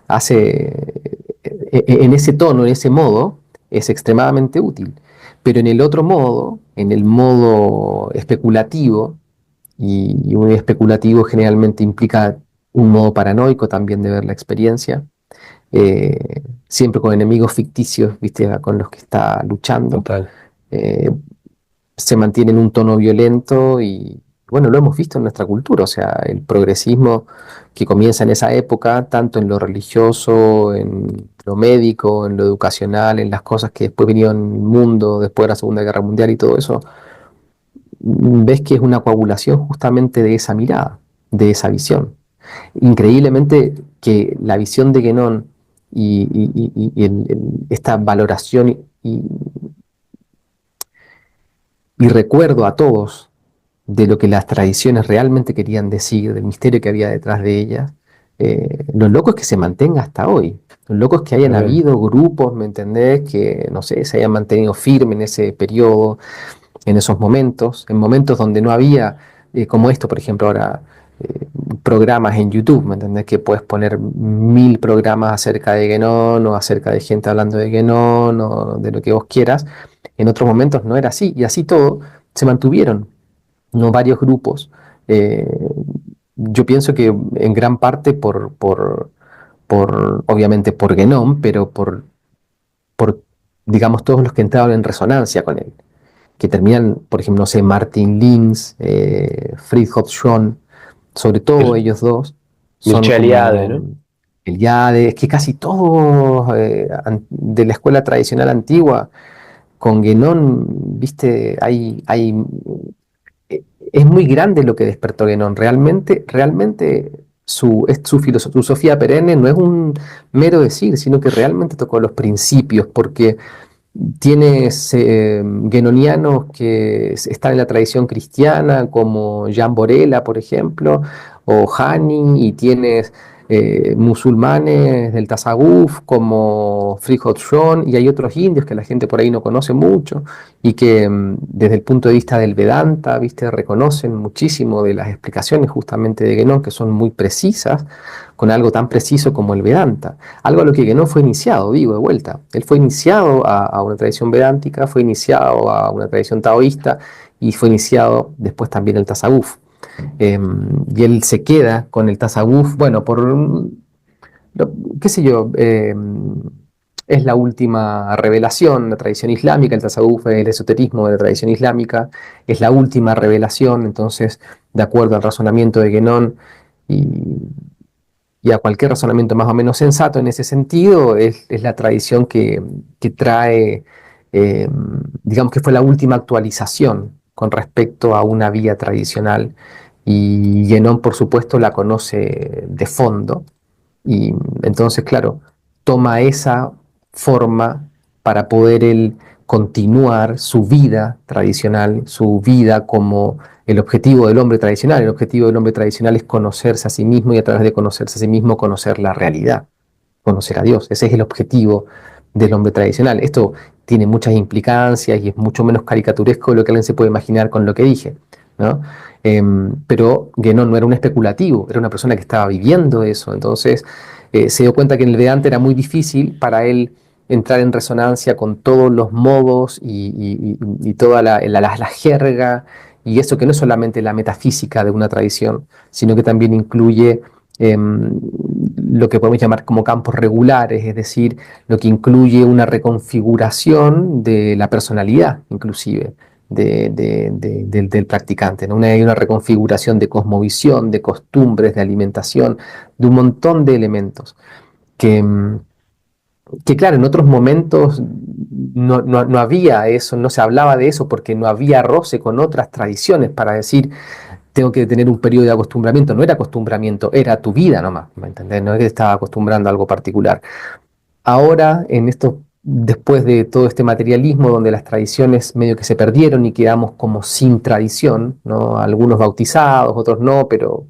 hace en ese tono, en ese modo, es extremadamente útil. Pero en el otro modo, en el modo especulativo, y un especulativo generalmente implica un modo paranoico también de ver la experiencia, siempre con enemigos ficticios, ¿viste? Con los que está luchando. total. eh, Se mantiene en un tono violento y bueno, lo hemos visto en nuestra cultura, o sea, el progresismo que comienza en esa época, tanto en lo religioso, en lo médico, en lo educacional, en las cosas que después vinieron en el mundo, después de la Segunda Guerra Mundial y todo eso, ves que es una coagulación justamente de esa mirada, de esa visión. Increíblemente que la visión de Guénon y esta valoración y recuerdo a todos de lo que las tradiciones realmente querían decir, del misterio que había detrás de ellas, lo loco es que se mantenga hasta hoy. Lo loco es que hayan Tremendo. habido grupos, ¿me entendés? Que, no sé, se hayan mantenido firmes en ese periodo, en esos momentos, en momentos donde no había, como esto, por ejemplo, ahora, programas en YouTube, ¿me entendés? Que puedes poner 1000 programas acerca de Guénon o acerca de gente hablando de Guénon o de lo que vos quieras. En otros momentos no era así, y así todo se mantuvieron, ¿no? Varios grupos. Eh, yo pienso que en gran parte obviamente por Guénon, pero por, digamos, todos los que entraron en resonancia con él, que terminan, por ejemplo, no sé, Martin Lins, Fridtjof Schön, sobre todo Mir- ellos dos, son Mircea Eliade, como ¿no? Eliade, es que casi todos de la escuela tradicional antigua, con Guénon, viste, es muy grande lo que despertó Guénon. Realmente su filosofía perenne no es un mero decir, sino que realmente tocó los principios, porque tienes guenonianos que están en la tradición cristiana, como Jan Borella, por ejemplo, o Hani, y tienes musulmanes del Tasawuf, como Fridtjof Schön, y hay otros indios que la gente por ahí no conoce mucho, y que desde el punto de vista del Vedanta, ¿viste? Reconocen muchísimo de las explicaciones justamente de Guénon, que son muy precisas, con algo tan preciso como el Vedanta. Algo a lo que no fue iniciado, digo, de vuelta. Él fue iniciado a una tradición vedántica, fue iniciado a una tradición taoísta y fue iniciado después también el tasawuf. Y él se queda con el tasawuf, bueno, qué sé yo, es la última revelación de la tradición islámica, el tasawuf es el esoterismo de la tradición islámica, es la última revelación, entonces, de acuerdo al razonamiento de Guénon, y y a cualquier razonamiento más o menos sensato en ese sentido, es la tradición que trae, eh, digamos que fue la última actualización con respecto a una vía tradicional. Y Guénon, por supuesto, la conoce de fondo. Y entonces, claro, toma esa forma para poder él continuar su vida tradicional, su vida como el objetivo del hombre tradicional. El objetivo del hombre tradicional es conocerse a sí mismo y a través de conocerse a sí mismo conocer la realidad, conocer a Dios. Ese es el objetivo del hombre tradicional. Esto tiene muchas implicancias y es mucho menos caricaturesco de lo que alguien se puede imaginar con lo que dije, ¿no? Pero Guénon no era un especulativo, era una persona que estaba viviendo eso. Entonces se dio cuenta que en el Vedanta era muy difícil para él entrar en resonancia con todos los modos y toda la jerga, y eso que no es solamente la metafísica de una tradición, sino que también incluye lo que podemos llamar como campos regulares, es decir, lo que incluye una reconfiguración de la personalidad, inclusive, del practicante, ¿no? Hay una reconfiguración de cosmovisión, de costumbres, de alimentación, de un montón de elementos que, que claro, en otros momentos no había eso, no se hablaba de eso porque no había roce con otras tradiciones para decir tengo que tener un periodo de acostumbramiento. No era acostumbramiento, era tu vida nomás, ¿me entendés? No es que te estaba acostumbrando a algo particular. Ahora, después de todo este materialismo donde las tradiciones medio que se perdieron y quedamos como sin tradición, ¿no? Algunos bautizados, otros no, pero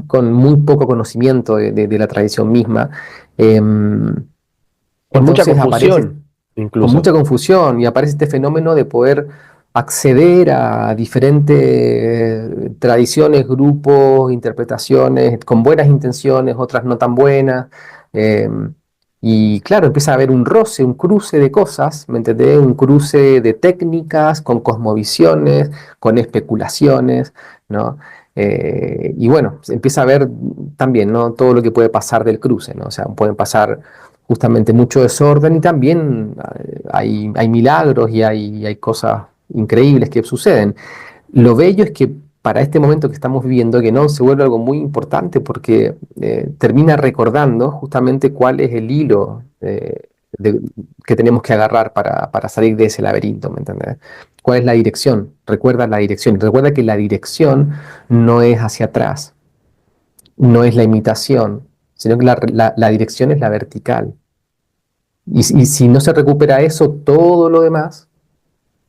con muy poco conocimiento de la tradición misma. Con mucha Entonces aparece confusión, con mucha incluso. confusión y aparece este fenómeno de poder acceder a diferentes tradiciones, grupos, interpretaciones, con buenas intenciones, otras no tan buenas. eh, y claro, empieza a haber un roce, un cruce de cosas, ¿me entendés? Un cruce de técnicas con cosmovisiones, con especulaciones, ¿no? Y bueno, se empieza a ver también, ¿no? Todo lo que puede pasar del cruce, ¿no? O sea, pueden pasar justamente mucho desorden y también hay milagros y hay cosas increíbles que suceden. Lo bello es que para este momento que estamos viviendo, que no se vuelve algo muy importante porque termina recordando justamente cuál es el hilo que tenemos que agarrar para salir de ese laberinto, ¿me entiendes? ¿Cuál es la dirección? Recuerda la dirección. Recuerda que la dirección no es hacia atrás, no es la imitación, sino que la dirección es la vertical. Y si no se recupera eso, todo lo demás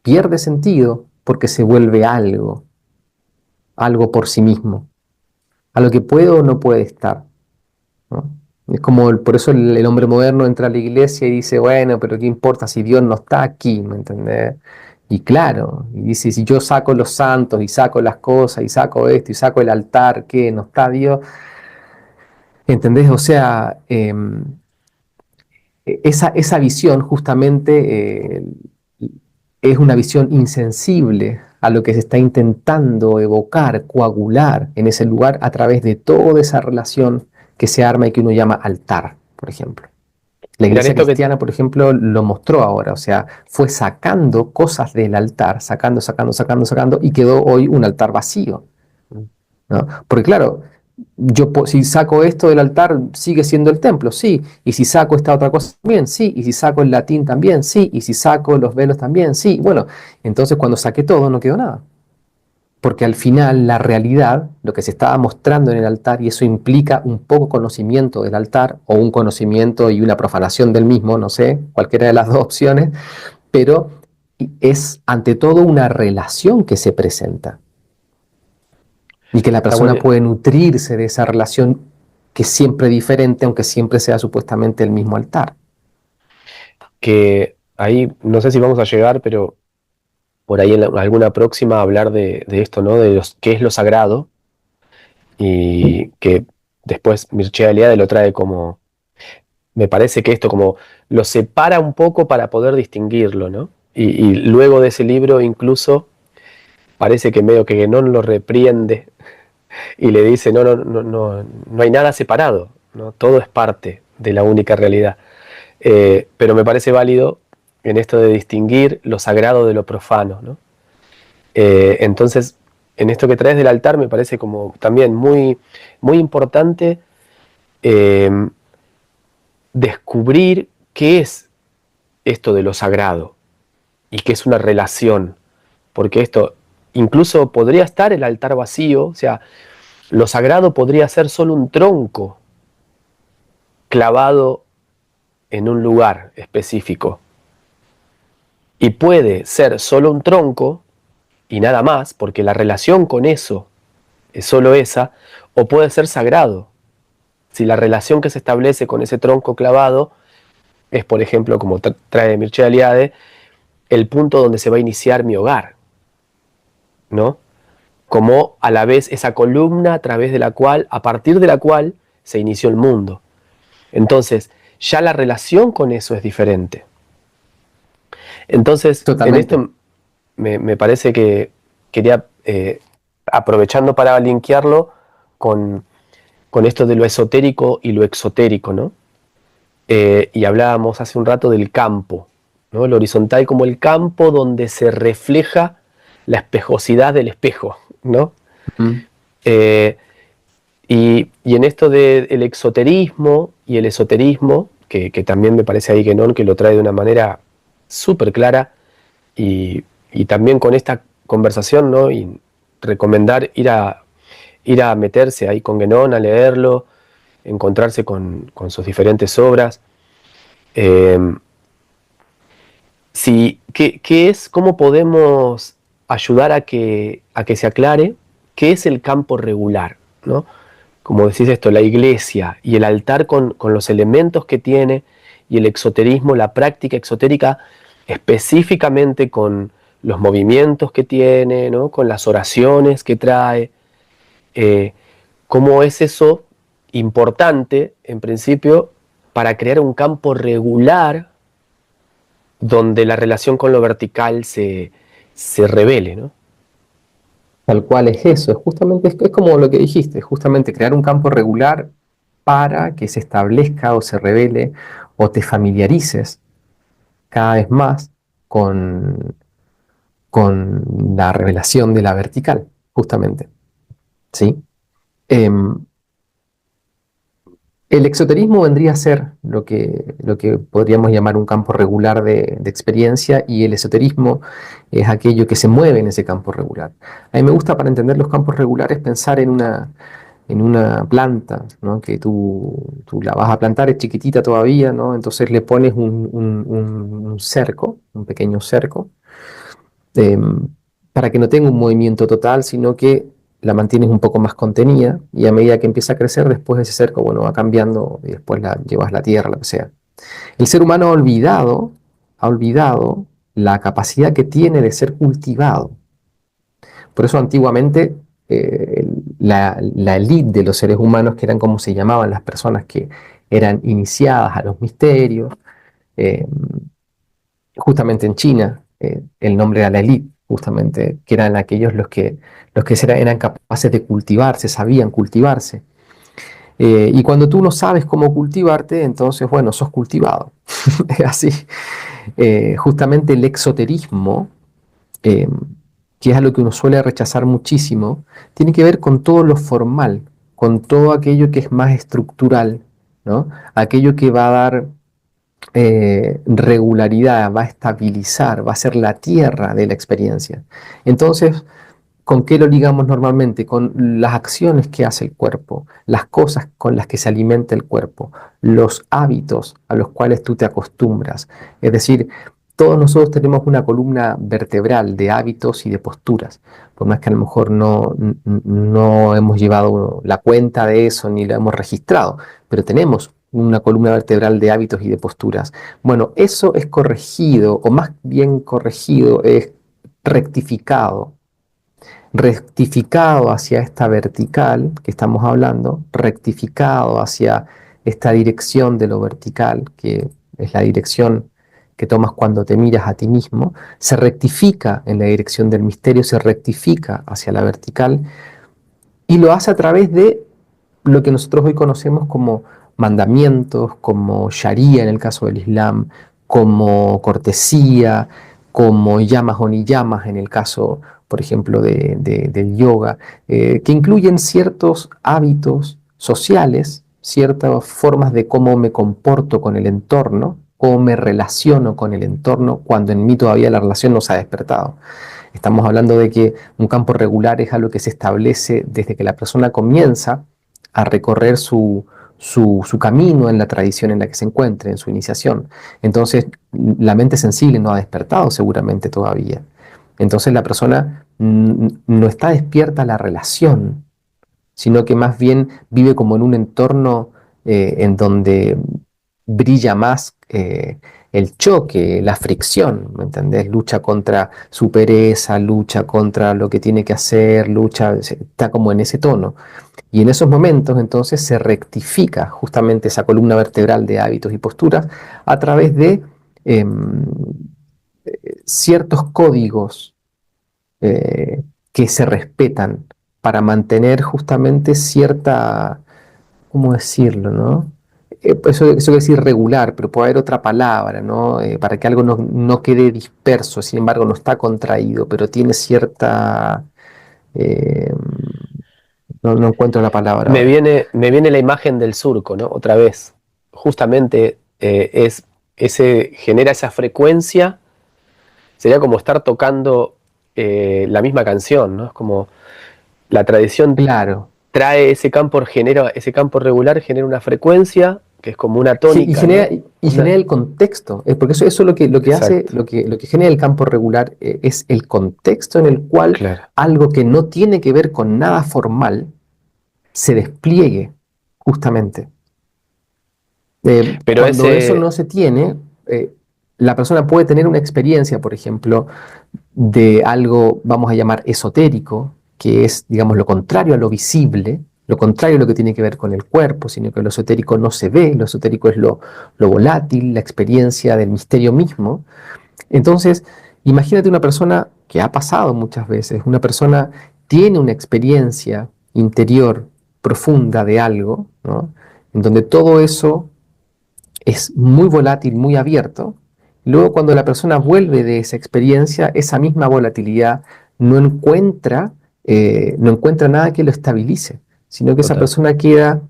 pierde sentido porque se vuelve algo, algo por sí mismo, algo que puede o no puede estar, ¿no? Es como, por eso el hombre moderno entra a la iglesia y dice, bueno, pero ¿qué importa si Dios no está aquí? ¿Me entendés? Y claro, y dice, si yo saco los santos y saco las cosas y saco esto y saco el altar, ¿qué? ¿No está Dios? ¿Entendés? O sea, esa visión justamente es una visión insensible a lo que se está intentando evocar, coagular en ese lugar a través de toda esa relación que se arma y que uno llama altar, por ejemplo. La Mira, en iglesia esto que cristiana, por ejemplo, lo mostró ahora, o sea, fue sacando cosas del altar, sacando, y quedó hoy un altar vacío, ¿no? Porque claro, si saco esto del altar, sigue siendo el templo, sí, y si saco esta otra cosa también, sí, y si saco el latín también, sí, y si saco los velos también, sí, bueno, entonces cuando saqué todo no quedó nada. Porque al final la realidad, lo que se estaba mostrando en el altar, y eso implica un poco conocimiento del altar o un conocimiento y una profanación del mismo, no sé, cualquiera de las dos opciones, pero es ante todo una relación que se presenta y que la está persona bueno, puede nutrirse de esa relación que es siempre diferente, aunque siempre sea supuestamente el mismo altar. que ahí no sé si vamos a llegar, pero por ahí en alguna próxima hablar de esto, ¿no? De qué es lo sagrado, y que después Mircea Eliade lo trae como, me parece que esto como lo separa un poco para poder distinguirlo, ¿no? Y luego de ese libro incluso parece que medio que Guénon lo repriende y le dice, no hay nada separado, ¿no? Todo es parte de la única realidad. Pero me parece válido en esto de distinguir lo sagrado de lo profano, ¿no? Entonces, en esto que traes del altar me parece como también muy, muy importante eh, descubrir qué es esto de lo sagrado y qué es una relación, porque esto incluso podría estar el altar vacío, o sea, lo sagrado podría ser solo un tronco clavado en un lugar específico, y puede ser solo un tronco y nada más, porque la relación con eso es solo esa, o puede ser sagrado, si la relación que se establece con ese tronco clavado es, por ejemplo, como trae Mircea Eliade, el punto donde se va a iniciar mi hogar, ¿no? Como a la vez esa columna a través de la cual, a partir de la cual se inició el mundo. Entonces, ya la relación con eso es diferente. Entonces, en Totalmente. esto me parece que quería, aprovechando para linkearlo con esto de lo esotérico y lo exotérico, ¿no? Y hablábamos hace un rato del campo, ¿no? El horizontal como el campo donde se refleja la espejosidad del espejo, ¿no? Mm. Eh, y en esto del exoterismo y el esoterismo, que también me parece ahí Guénon que lo trae de una manera súper clara, y también con esta conversación, ¿no? Y recomendar ir a meterse ahí con Guénon, a leerlo, encontrarse con sus diferentes obras. Eh, ¿Qué es, cómo podemos ayudar a que se aclare qué es el campo regular, ¿no? Como decís esto, la iglesia y el altar con los elementos que tiene, y el exoterismo, la práctica exotérica, específicamente con los movimientos que tiene, ¿no? Con las oraciones que trae, eh, cómo es eso importante, en principio, para crear un campo regular donde la relación con lo vertical se revele, ¿no? Tal cual es eso, es como lo que dijiste, justamente crear un campo regular para que se establezca o se revele o te familiarices cada vez más con, con la revelación de la vertical, justamente, ¿sí? Em, el exoterismo vendría a ser lo que podríamos llamar un campo regular de experiencia, y el esoterismo es aquello que se mueve en ese campo regular. A mí me gusta, para entender los campos regulares, pensar en una planta, ¿no? Que tú la vas a plantar, es chiquitita todavía, ¿no? Entonces le pones un cerco, un pequeño cerco, em, para que no tenga un movimiento total, sino que la mantienes un poco más contenida, y a medida que empieza a crecer, después ese cerco, bueno, va cambiando y después la llevas a la tierra, lo que sea. El ser humano ha olvidado la capacidad que tiene de ser cultivado. Por eso antiguamente la élite de los seres humanos, que eran como se llamaban las personas que eran iniciadas a los misterios, eh, justamente en China, el nombre era la élite, justamente, que eran aquellos los que eran capaces de cultivarse, sabían cultivarse. Y cuando tú no sabes cómo cultivarte, entonces, bueno, sos cultivado. Es así. Justamente el exoterismo, eh, que es algo que uno suele rechazar muchísimo, tiene que ver con todo lo formal, con todo aquello que es más estructural, ¿no? Aquello que va a dar regularidad, va a estabilizar, va a ser la tierra de la experiencia. Entonces, ¿con qué lo ligamos normalmente? Con las acciones que hace el cuerpo, las cosas con las que se alimenta el cuerpo, los hábitos a los cuales tú te acostumbras. Es decir, todos nosotros tenemos una columna vertebral de hábitos y de posturas, por más que a lo mejor no hemos llevado la cuenta de eso ni lo hemos registrado, pero tenemos una columna vertebral de hábitos y de posturas. Bueno, eso es corregido, o más bien corregido, es rectificado hacia esta vertical que estamos hablando, rectificado hacia esta dirección de lo vertical, que es la dirección que tomas cuando te miras a ti mismo, se rectifica en la dirección del misterio, se rectifica hacia la vertical y lo hace a través de lo que nosotros hoy conocemos como mandamientos, como sharia en el caso del Islam, como cortesía, como yamas o niyamas en el caso, por ejemplo, del yoga, que incluyen ciertos hábitos sociales, ciertas formas de cómo me comporto con el entorno, cómo me relaciono con el entorno cuando en mí todavía la relación no se ha despertado. Estamos hablando de que un campo regular es algo que se establece desde que la persona comienza a recorrer su camino en la tradición en la que se encuentre, en su iniciación. Entonces, la mente sensible no ha despertado seguramente todavía. Entonces, la persona no está despierta a la relación, sino que más bien vive como en un entorno en donde brilla más el choque, la fricción, ¿me entendés? Lucha contra su pereza, lucha contra lo que tiene que hacer, lucha, está como en ese tono. Y en esos momentos entonces se rectifica justamente esa columna vertebral de hábitos y posturas a través de ciertos códigos eh, que se respetan para mantener justamente cierta, ¿cómo decirlo, no? Eso quiere decir regular, pero puede haber otra palabra, ¿no? Para que algo no quede disperso, sin embargo no está contraído, pero tiene cierta... eh, no encuentro la palabra ahora. Me viene la imagen del surco, ¿no? Otra vez. Justamente genera esa frecuencia, sería como estar tocando la misma canción, ¿no? Es como la tradición Claro. trae ese campo regular, genera una frecuencia que es como una Y tónica, genera, ¿no? y genera el contexto, porque eso lo que hace, Exacto, lo que genera el campo regular es el contexto en el cual claro. algo que no tiene que ver con nada formal se despliegue, justamente. Pero Cuando eso ese, no se tiene, la persona puede tener una experiencia, por ejemplo, de algo, vamos a llamar esotérico, que es, digamos, lo contrario a lo visible, lo contrario a lo que tiene que ver con el cuerpo, sino que lo esotérico no se ve, lo esotérico es lo volátil, la experiencia del misterio mismo. Entonces, imagínate una persona que ha pasado muchas veces, una persona tiene una experiencia interior profunda de algo, ¿no? En donde todo eso es muy volátil, muy abierto. Luego, cuando la persona vuelve de esa experiencia, esa misma volatilidad no encuentra nada que lo estabilice, sino que esa total. persona queda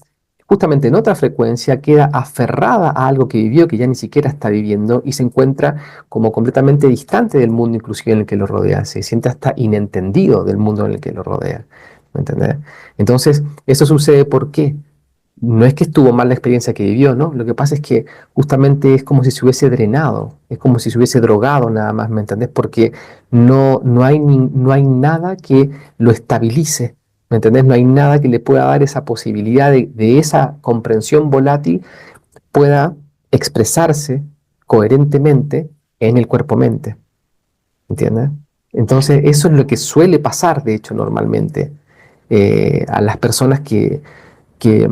justamente en otra frecuencia, queda aferrada a algo que vivió, que ya ni siquiera está viviendo, y se encuentra como completamente distante del mundo inclusive en el que lo rodea, se siente hasta inentendido del mundo en el que lo rodea. ¿Me entendés? Entonces, eso sucede ¿por qué? No es que estuvo mal la experiencia que vivió, ¿no? Lo que pasa es que justamente es como si se hubiese drenado, es como si se hubiese drogado nada más, ¿me entendés? Porque no hay nada que lo estabilice, ¿me entendés? No hay nada que le pueda dar esa posibilidad de esa comprensión volátil pueda expresarse coherentemente en el cuerpo-mente. ¿entiendes? Entonces, eso es lo que suele pasar, de hecho, normalmente a las personas que, que,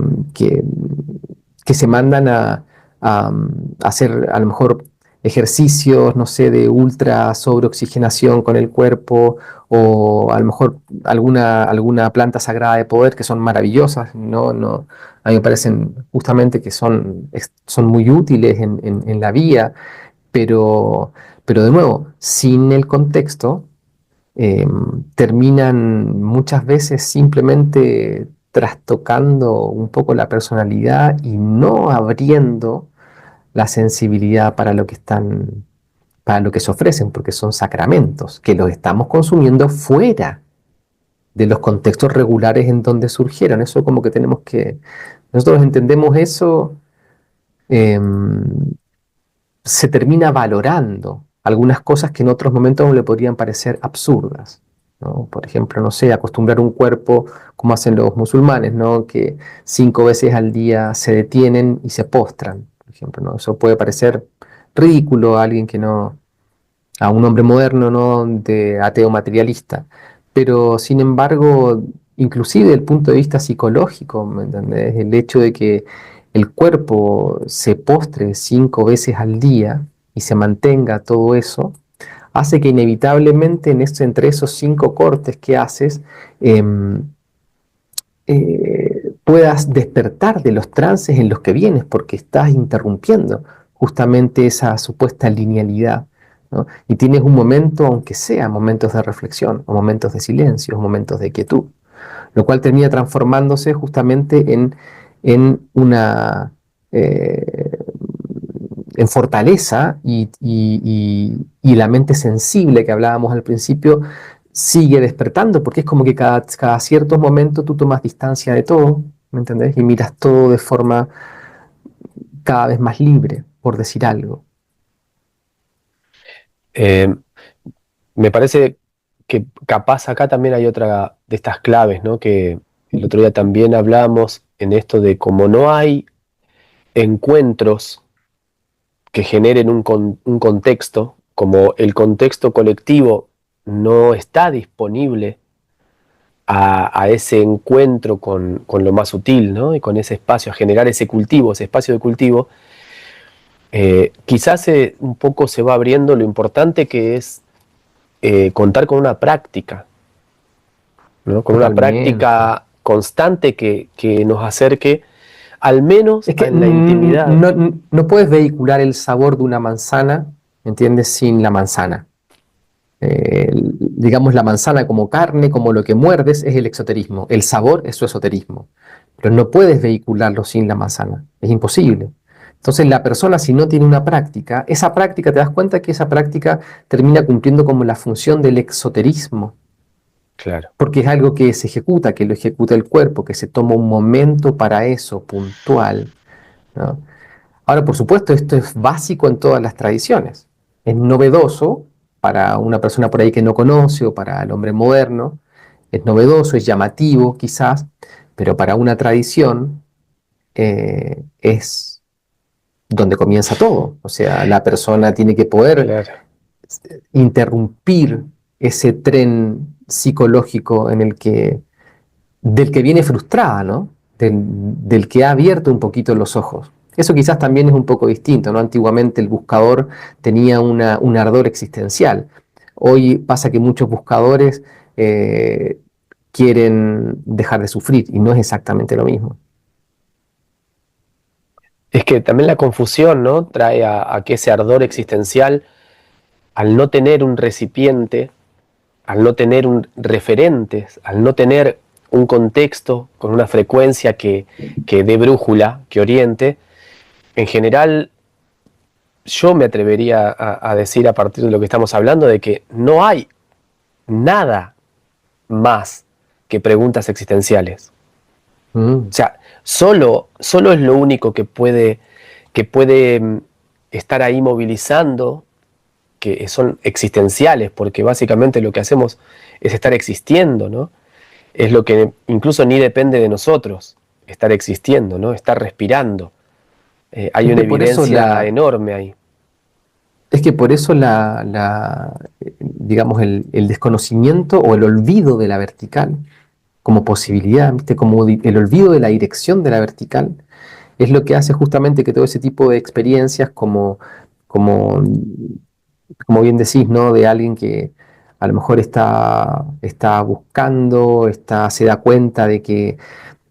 que se mandan a hacer a lo mejor ejercicios, no sé, de ultra sobreoxigenación con el cuerpo o a lo mejor alguna planta sagrada de poder que son maravillosas, ¿no? No, a mí me parecen justamente que son muy útiles en la vía, pero de nuevo, sin el contexto eh, terminan muchas veces simplemente trastocando un poco la personalidad y no abriendo la sensibilidad para lo que se ofrecen, porque son sacramentos que los estamos consumiendo fuera de los contextos regulares en donde surgieron. Eso como que nosotros entendemos eso, em, se termina valorando algunas cosas que en otros momentos le podrían parecer absurdas, ¿no? Por ejemplo, no sé, acostumbrar un cuerpo como hacen los musulmanes, ¿no? Que 5 veces al día se detienen y se postran, por ejemplo, ¿no? Eso puede parecer ridículo a alguien que no, a un hombre moderno, ¿no? De ateo materialista. Pero sin embargo, inclusive desde el punto de vista psicológico, ¿me entendés? El hecho de que el cuerpo se postre 5 veces al día y se mantenga todo eso, hace que inevitablemente entre esos 5 cortes que haces, em, puedas despertar de los trances en los que vienes, porque estás interrumpiendo justamente esa supuesta linealidad, ¿no? Y tienes un momento, aunque sea momentos de reflexión, o momentos de silencio, o momentos de quietud, lo cual termina transformándose justamente en una eh, en fortaleza y la mente sensible que hablábamos al principio sigue despertando, porque es como que cada cierto momento tú tomas distancia de todo, ¿me entendés? Y miras todo de forma cada vez más libre, por decir algo. Eh, Me parece que capaz acá también hay otra de estas claves, ¿no? Que el otro día también hablamos en esto de cómo no hay encuentros que generen un contexto, como el contexto colectivo no está disponible a ese encuentro con lo más sutil, ¿no? Y con ese espacio, a generar ese cultivo, ese espacio de cultivo, quizás un poco se va abriendo lo importante que es contar con una práctica, ¿no? Con una Totalmente. práctica constante que nos acerque al menos Es que en la intimidad. no puedes vehicular el sabor de una manzana, ¿entiendes? Sin la manzana. Digamos, la manzana como carne, como lo que muerdes, es el exoterismo. El sabor es su esoterismo. Pero no puedes vehicularlo sin la manzana. Es imposible. Entonces, la persona, si no tiene una práctica, esa práctica, te das cuenta que esa práctica termina cumpliendo como la función del exoterismo, Claro. porque es algo que se ejecuta, que lo ejecuta el cuerpo, que se toma un momento para eso, puntual, ¿no? Ahora, por supuesto, esto es básico en todas las tradiciones. Es novedoso para una persona por ahí que no conoce o para el hombre moderno. Es novedoso, es llamativo quizás, pero para una tradición es donde comienza todo. O sea, la persona tiene que poder Claro. interrumpir ese tren psicológico del que viene frustrada, ¿no? Del que ha abierto un poquito los ojos. Eso quizás también es un poco distinto, ¿no? Antiguamente el buscador tenía un ardor existencial. Hoy pasa que muchos buscadores quieren dejar de sufrir y no es exactamente lo mismo. Es que también la confusión, ¿no? Trae a que ese ardor existencial, al no tener un recipiente, al no tener referentes, al no tener un contexto con una frecuencia que dé brújula, que oriente, en general yo me atrevería a decir a partir de lo que estamos hablando de que no hay nada más que preguntas existenciales. Mm. O sea, solo es lo único que puede estar ahí movilizando, que son existenciales, porque básicamente lo que hacemos es estar existiendo, ¿no? Es lo que incluso ni depende de nosotros, estar existiendo, ¿no? Estar respirando. Hay Es una que por eso evidencia enorme ahí. Es que por eso digamos, el desconocimiento o el olvido de la vertical como posibilidad, ¿viste? Como el olvido de la dirección de la vertical, es lo que hace justamente que todo ese tipo de experiencias como, como bien decís, ¿no? De alguien que a lo mejor está buscando, se da cuenta de que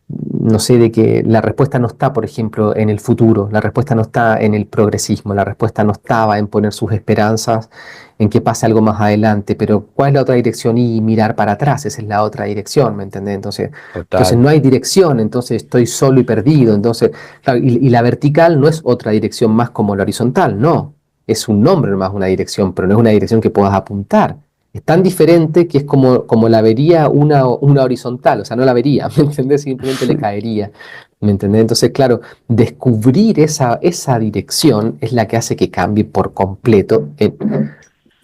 no sé, de que la respuesta no está, por ejemplo, en el futuro, la respuesta no está en el progresismo, la respuesta no estaba en poner sus esperanzas en que pase algo más adelante, pero ¿cuál es la otra dirección? Y mirar para atrás, esa es la otra dirección, ¿me entendés? Entonces Total. no hay dirección, entonces estoy solo y perdido, entonces, claro, y la vertical no es otra dirección más como la horizontal, no, es un nombre más una dirección, pero no es una dirección que puedas apuntar. Es tan diferente que es como la vería una horizontal, o sea, no la vería, ¿me entendés? Simplemente le caería, ¿me entendés? Entonces, claro, descubrir esa dirección es la que hace que cambie por completo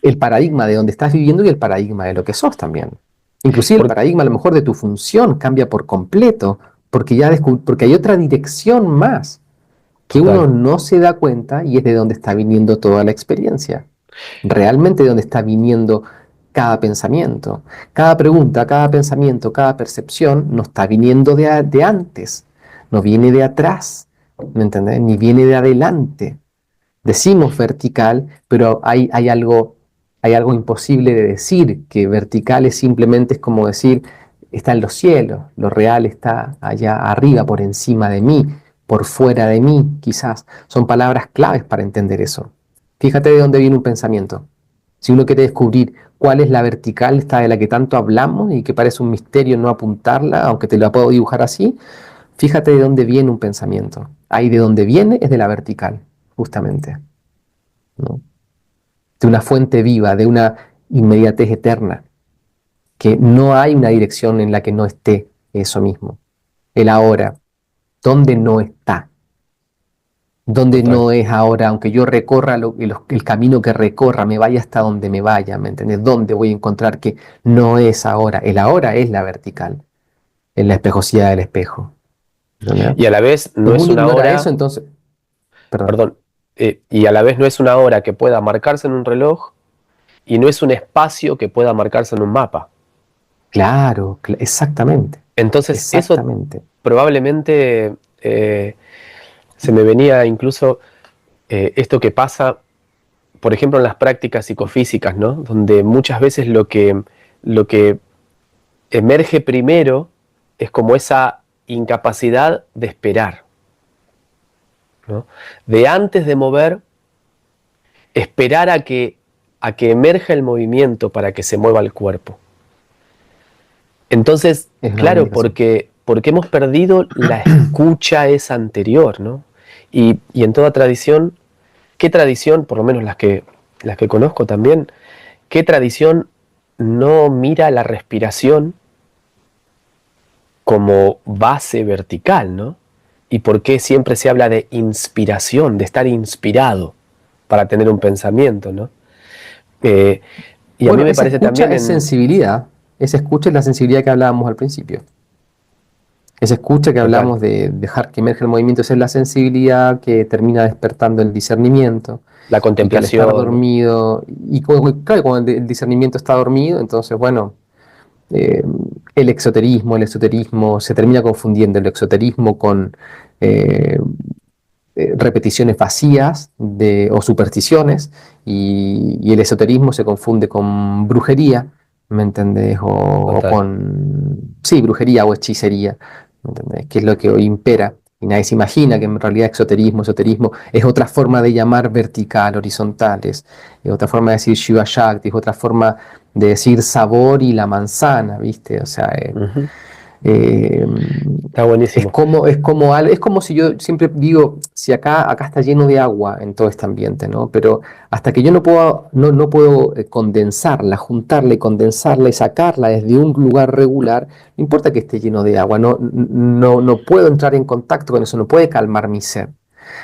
el paradigma de donde estás viviendo y el paradigma de lo que sos también. Inclusive el Por- paradigma a lo mejor de tu función cambia por completo, porque porque hay otra dirección más que uno Total. no se da cuenta y es de donde está viniendo toda la experiencia realmente de dónde está viniendo cada pensamiento. Cada pregunta, cada pensamiento, cada percepción no está viniendo de antes, no viene de atrás, ¿me entendés? Ni viene de adelante. Decimos vertical, pero hay algo imposible de decir, que vertical es simplemente es como decir, está en los cielos, lo real está allá arriba, por encima de mí, por fuera de mí, quizás. Son palabras claves para entender eso. Fíjate de dónde viene un pensamiento. Si uno quiere descubrir cuál es la vertical, esta de la que tanto hablamos y que parece un misterio no apuntarla, aunque te la puedo dibujar así, fíjate de dónde viene un pensamiento. Ahí de dónde viene es de la vertical, justamente, ¿no? De una fuente viva, de una inmediatez eterna, que no hay una dirección en la que no esté eso mismo. El ahora, ¿dónde no está? ¿Dónde Total. no es ahora? Aunque yo recorra el camino que recorra, me vaya hasta donde me vaya, ¿me entiendes? ¿Dónde voy a encontrar que no es ahora? El ahora es la vertical, es la espejosidad del espejo, ¿entendés? Y a la vez no Cuando es uno una ignora eso, hora, entonces, perdón, perdón, y a la vez no es una hora que pueda marcarse en un reloj y no es un espacio que pueda marcarse en un mapa. claro, exactamente, Entonces, eso exactamente. probablemente se me venía incluso esto que pasa, por ejemplo, en las prácticas psicofísicas, ¿no? Donde muchas veces lo que emerge primero es como esa incapacidad de esperar, ¿no? De antes de mover, esperar a que emerja el movimiento para que se mueva el cuerpo. Entonces, Es una claro, comunicación. porque hemos perdido la escucha esa anterior, ¿no? Y en toda tradición, ¿qué tradición, por lo menos las que conozco también, qué tradición no mira la respiración como base vertical, ¿no? Y por qué siempre se habla de inspiración, de estar inspirado para tener un pensamiento, ¿no? Eh, y a mí Bueno, me esa parece escucha también es sensibilidad, esa escucha es la sensibilidad que hablábamos al principio. Esa escucha que total, hablamos de dejar que emerge el movimiento, esa es la sensibilidad que termina despertando el discernimiento la y que al estar contemplación, ¿no? dormido, claro, cuando el discernimiento está dormido, entonces, bueno, eh, el esoterismo, se termina confundiendo el exoterismo con eh, repeticiones vacías o supersticiones y el esoterismo se confunde con brujería, ¿me entendés? O Total, con, sí, brujería o hechicería, ¿me entendés? Que es lo que hoy impera. Y nadie se imagina que en realidad esoterismo es otra forma de llamar vertical, horizontales, es otra forma de decir Shiva Shakti, es otra forma de decir sabor y la manzana, ¿viste? O sea, ujú, eh, está buenísimo. es como si yo siempre digo, si acá está lleno de agua en todo este ambiente, ¿no? Pero hasta que yo no puedo condensarla, juntarla y condensarla y sacarla desde un lugar regular, no importa que esté lleno de agua, no puedo entrar en contacto con eso, no puede calmar mi sed.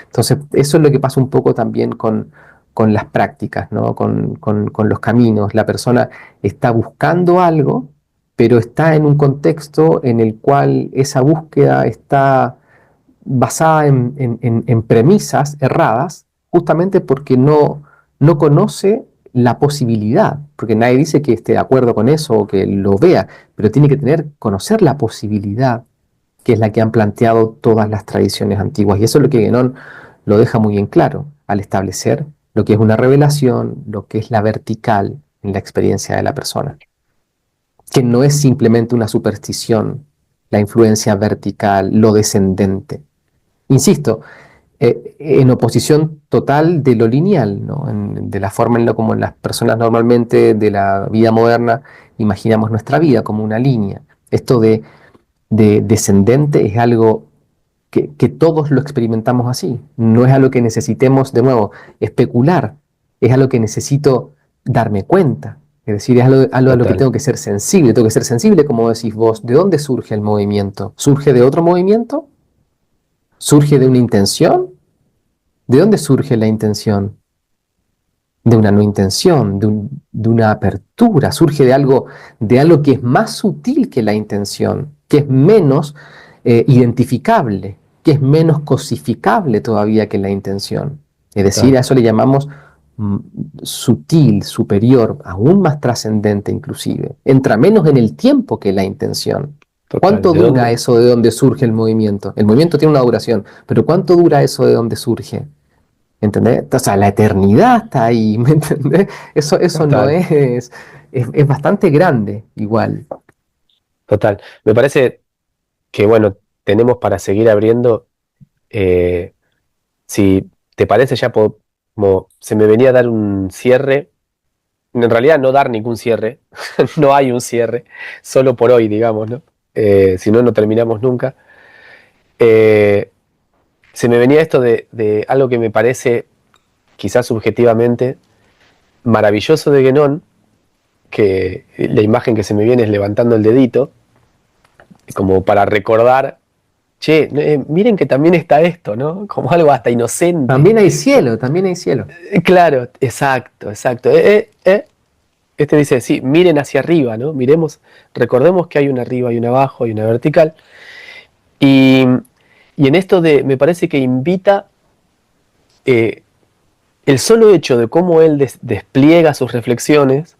Entonces, eso es lo que pasa un poco también con las prácticas, ¿no? Con los caminos. La persona está buscando algo, pero está en un contexto en el cual esa búsqueda está basada en premisas erradas, justamente porque no conoce la posibilidad, porque nadie dice que esté de acuerdo con eso o que lo vea, pero tiene que conocer la posibilidad, que es la que han planteado todas las tradiciones antiguas. Y eso es lo que Guénon lo deja muy en claro al establecer lo que es una revelación, lo que es la vertical en la experiencia de la persona, que no es simplemente una superstición, la influencia vertical, lo descendente. Insisto, en oposición total de lo lineal, ¿no? De la forma en la como las personas normalmente de la vida moderna imaginamos nuestra vida como una línea. Esto de descendente es algo que todos lo experimentamos así. No es algo que necesitemos, de nuevo, especular, es algo que necesito darme cuenta. Es decir, es algo a lo que Total. tengo que ser sensible. Tengo que ser sensible, como decís vos. ¿De dónde surge el movimiento? ¿Surge de otro movimiento? ¿Surge de una intención? ¿De dónde surge la intención? De una no intención, de una apertura, surge de algo que es más sutil que la intención, que es menos identificable, que es menos cosificable todavía que la intención. Es decir, a Total. eso le llamamos mm, sutil, superior, aún más trascendente inclusive. Entra menos en el tiempo que la intención. Total. ¿Cuánto ¿De dura dónde? eso de donde surge el movimiento? El movimiento tiene una duración, pero ¿cuánto dura eso de donde surge? ¿Entendés? O sea, la eternidad está ahí, ¿me entendés? Eso no Total. es bastante grande igual. Total. Me parece que, bueno, tenemos para seguir abriendo. eh, si te parece, ya como se me venía a dar un cierre. En realidad no dar ningún cierre. No hay un cierre. Solo por hoy, digamos, ¿no? Si no, no terminamos nunca. Eh, Se me venía esto de algo que me parece, quizás subjetivamente, maravilloso de Guénon, que la imagen que se me viene es levantando el dedito, como para recordar, che, miren que también está esto, ¿no? Como algo hasta inocente. También hay cielo, también hay cielo. Claro, exacto, exacto. Este dice, sí, miren hacia arriba, ¿no? Miremos, recordemos que hay una arriba, hay una abajo, hay una vertical. Y, y en esto me parece que invita eh, el solo hecho de cómo él despliega sus reflexiones,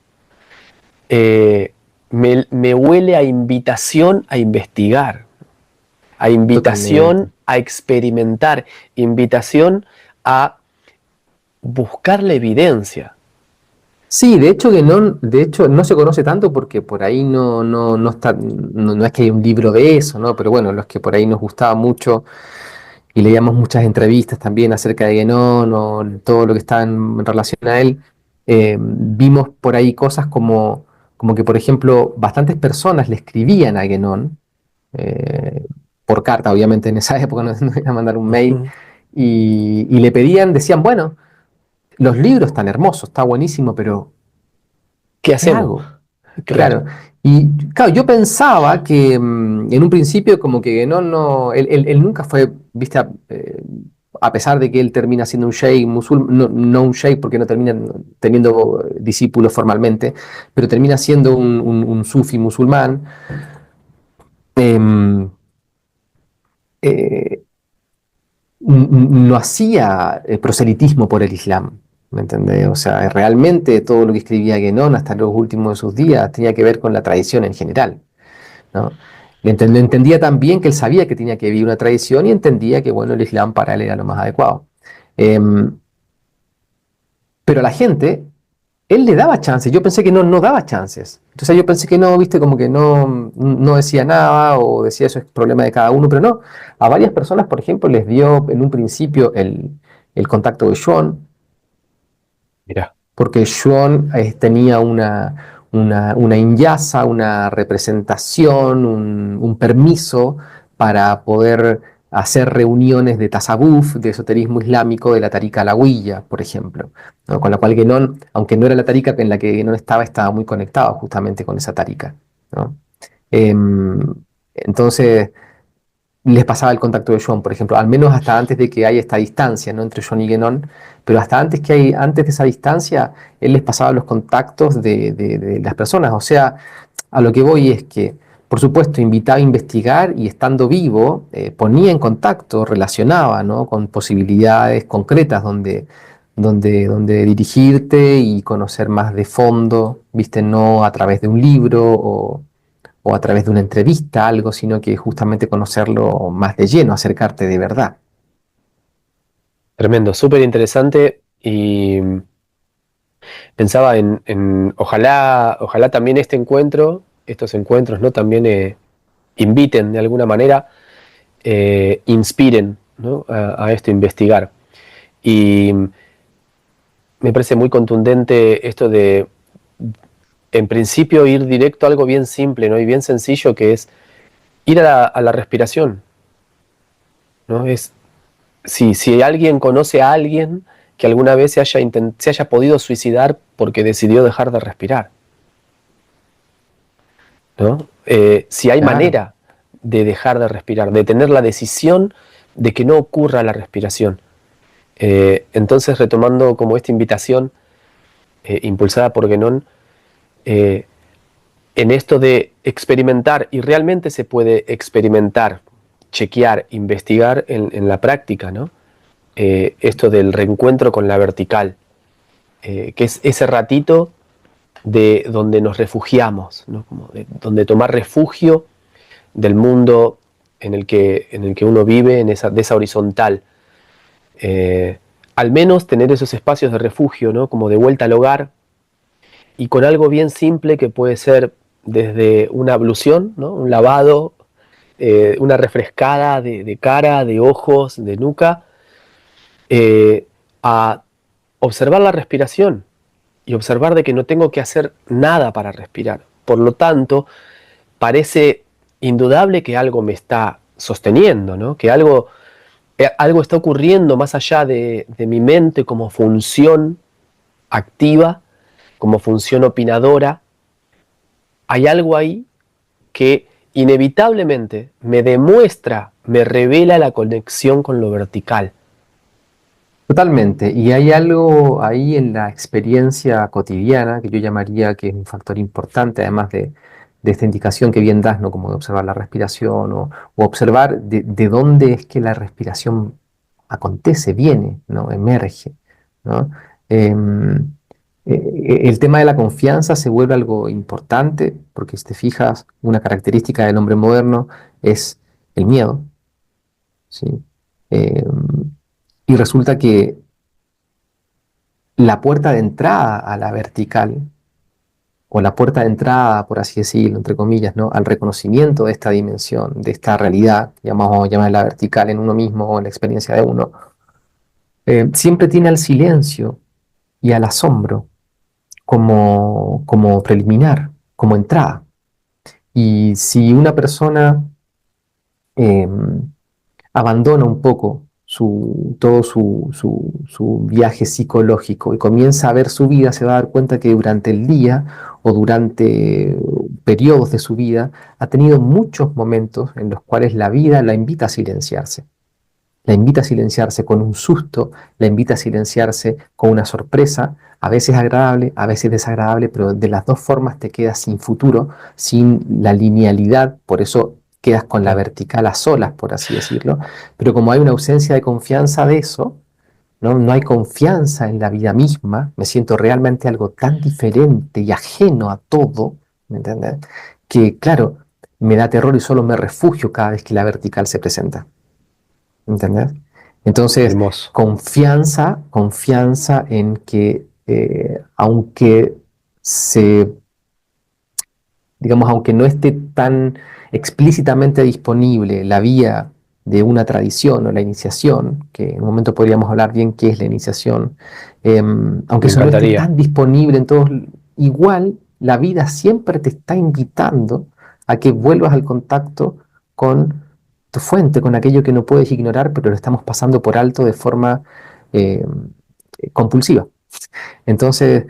me huele a invitación a investigar, a Totalmente. invitación a experimentar, invitación a buscar la evidencia. Sí, de hecho no se conoce tanto porque por ahí no está, no es que hay un libro de eso, ¿no? Pero bueno, los que por ahí nos gustaba mucho y leíamos muchas entrevistas también acerca de Guénon o todo lo que está en relación a él, vimos por ahí cosas como que, por ejemplo, bastantes personas le escribían a Guénon, eh, por carta, obviamente en esa época no iba a mandar un mail, Ujú. y le pedían, decían, bueno, los libros están hermosos, está buenísimo, pero ¿Qué ¿qué hacemos? hago? Claro. Claro. Y claro, yo pensaba que en un principio como que él nunca fue, viste, a pesar de que él termina siendo un sheikh musulmán, no un sheikh porque no termina teniendo discípulos formalmente, pero termina siendo un sufi musulmán. em, eh, no hacía proselitismo por el Islam, ¿me entendés? O sea, realmente todo lo que escribía Guénon hasta los últimos de sus días tenía que ver con la tradición en general, ¿no? Entendía también que él sabía que tenía que vivir una tradición y entendía que, bueno, el Islam para él era lo más adecuado. Em, pero a la gente, él le daba chances. Yo pensé que no daba chances. Entonces yo pensé que no, viste, como que no decía nada o decía eso es problema de cada uno, pero no. A varias personas, por ejemplo, les dio en un principio el contacto de Sean, Mirá. porque Sean tenía una inyasa, una representación, un permiso para poder hacer reuniones de tasawuf, de esoterismo islámico, de la tarika alawiyya, por ejemplo, ¿no? Con la cual Guénon, aunque no era la tarika en la que Guénon estaba muy conectado justamente con esa tarika, ¿no? Em, entonces, les pasaba el contacto de John, por ejemplo, al menos hasta antes de que haya esta distancia, ¿no? Entre John y Guénon, pero hasta antes de esa distancia, él les pasaba los contactos de las personas. O sea, a lo que voy es que, por supuesto, invitaba a investigar y estando vivo, ponía en contacto, relacionaba, ¿no? Con posibilidades concretas donde dirigirte y conocer más de fondo, viste, no a través de un libro o a través de una entrevista, algo, sino que justamente conocerlo más de lleno, acercarte de verdad. Tremendo, súper interesante y pensaba ojalá también estos encuentros, ¿no? También inviten de alguna manera, inspiren, ¿no? a esto, investigar. Y me parece muy contundente esto de, en principio, ir directo a algo bien simple, ¿no? Y bien sencillo, que es ir a la respiración, ¿no? Si alguien conoce a alguien que alguna vez se haya podido suicidar porque decidió dejar de respirar, ¿no? Si hay Claro, manera de dejar de respirar, de tener la decisión de que no ocurra la respiración. Entonces, retomando como esta invitación impulsada por Guénon, eh, en esto de experimentar, y realmente se puede experimentar, chequear, investigar en la práctica, ¿no? Esto del reencuentro con la vertical, que es ese ratito de donde nos refugiamos, ¿no? Como donde tomar refugio del mundo en el que uno vive, de esa horizontal. Al menos tener esos espacios de refugio, ¿no? Como de vuelta al hogar, y con algo bien simple que puede ser desde una ablución, ¿no? Un lavado, una refrescada de cara, de ojos, de nuca, a observar la respiración y observar de que no tengo que hacer nada para respirar. Por lo tanto, parece indudable que algo me está sosteniendo, ¿no? Que algo está ocurriendo más allá de mi mente como función activa, como función opinadora. Hay algo ahí que inevitablemente me demuestra, me revela la conexión con lo vertical. totalmente. Y hay algo ahí en la experiencia cotidiana que yo llamaría que es un factor importante, además de esta indicación que bien das, ¿no? Como de observar la respiración o observar de dónde es que la respiración acontece, viene, ¿no? Emerge, ¿no? Em, el tema de la confianza se vuelve algo importante porque si te fijas, una característica del hombre moderno es el miedo, ¿sí? Em, y resulta que la puerta de entrada a la vertical, o la puerta de entrada, por así decirlo, entre comillas, ¿no? Al reconocimiento de esta dimensión, de esta realidad, que llamamos la vertical en uno mismo o en la experiencia de uno, siempre tiene al silencio y al asombro como preliminar, como entrada. Y si una persona eh, abandona un poco todo su viaje psicológico y comienza a ver su vida, se va a dar cuenta que durante el día o durante periodos de su vida ha tenido muchos momentos en los cuales la vida la invita a silenciarse. La invita a silenciarse con un susto, la invita a silenciarse con una sorpresa, a veces agradable, a veces desagradable, pero de las dos formas te quedas sin futuro, sin la linealidad, por eso quedas con la vertical a solas, por así decirlo. Pero como hay una ausencia de confianza de eso, ¿no? No hay confianza en la vida misma, me siento realmente algo tan diferente y ajeno a todo, ¿me entiendes? Que claro, me da terror y solo me refugio cada vez que la vertical se presenta. ¿Entendés? Entonces, Hermoso. confianza en que aunque se, digamos, aunque no esté tan explícitamente disponible la vía de una tradición o la iniciación, que en un momento podríamos hablar bien qué es la iniciación, aunque Me eso no esté encantaría. tan disponible en todos, igual la vida siempre te está invitando a que vuelvas al contacto con tu fuente, con aquello que no puedes ignorar, pero lo estamos pasando por alto de forma eh, compulsiva. Entonces,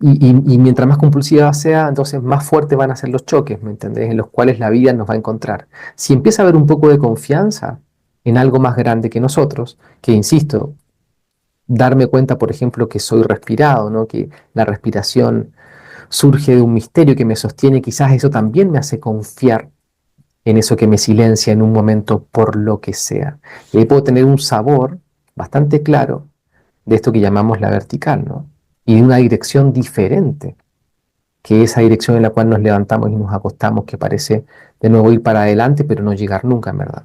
y mientras más compulsiva sea, entonces más fuertes van a ser los choques, ¿me entendés? En los cuales la vida nos va a encontrar. Si empieza a haber un poco de confianza en algo más grande que nosotros, que insisto, darme cuenta, por ejemplo, que soy respirado, ¿no? Que la respiración surge de un misterio que me sostiene, quizás eso también me hace confiar en eso que me silencia en un momento por lo que sea. Y ahí puedo tener un sabor bastante claro de esto que llamamos la vertical, ¿no? Y de una dirección diferente, que esa dirección en la cual nos levantamos y nos acostamos, que parece de nuevo ir para adelante, pero no llegar nunca, en verdad.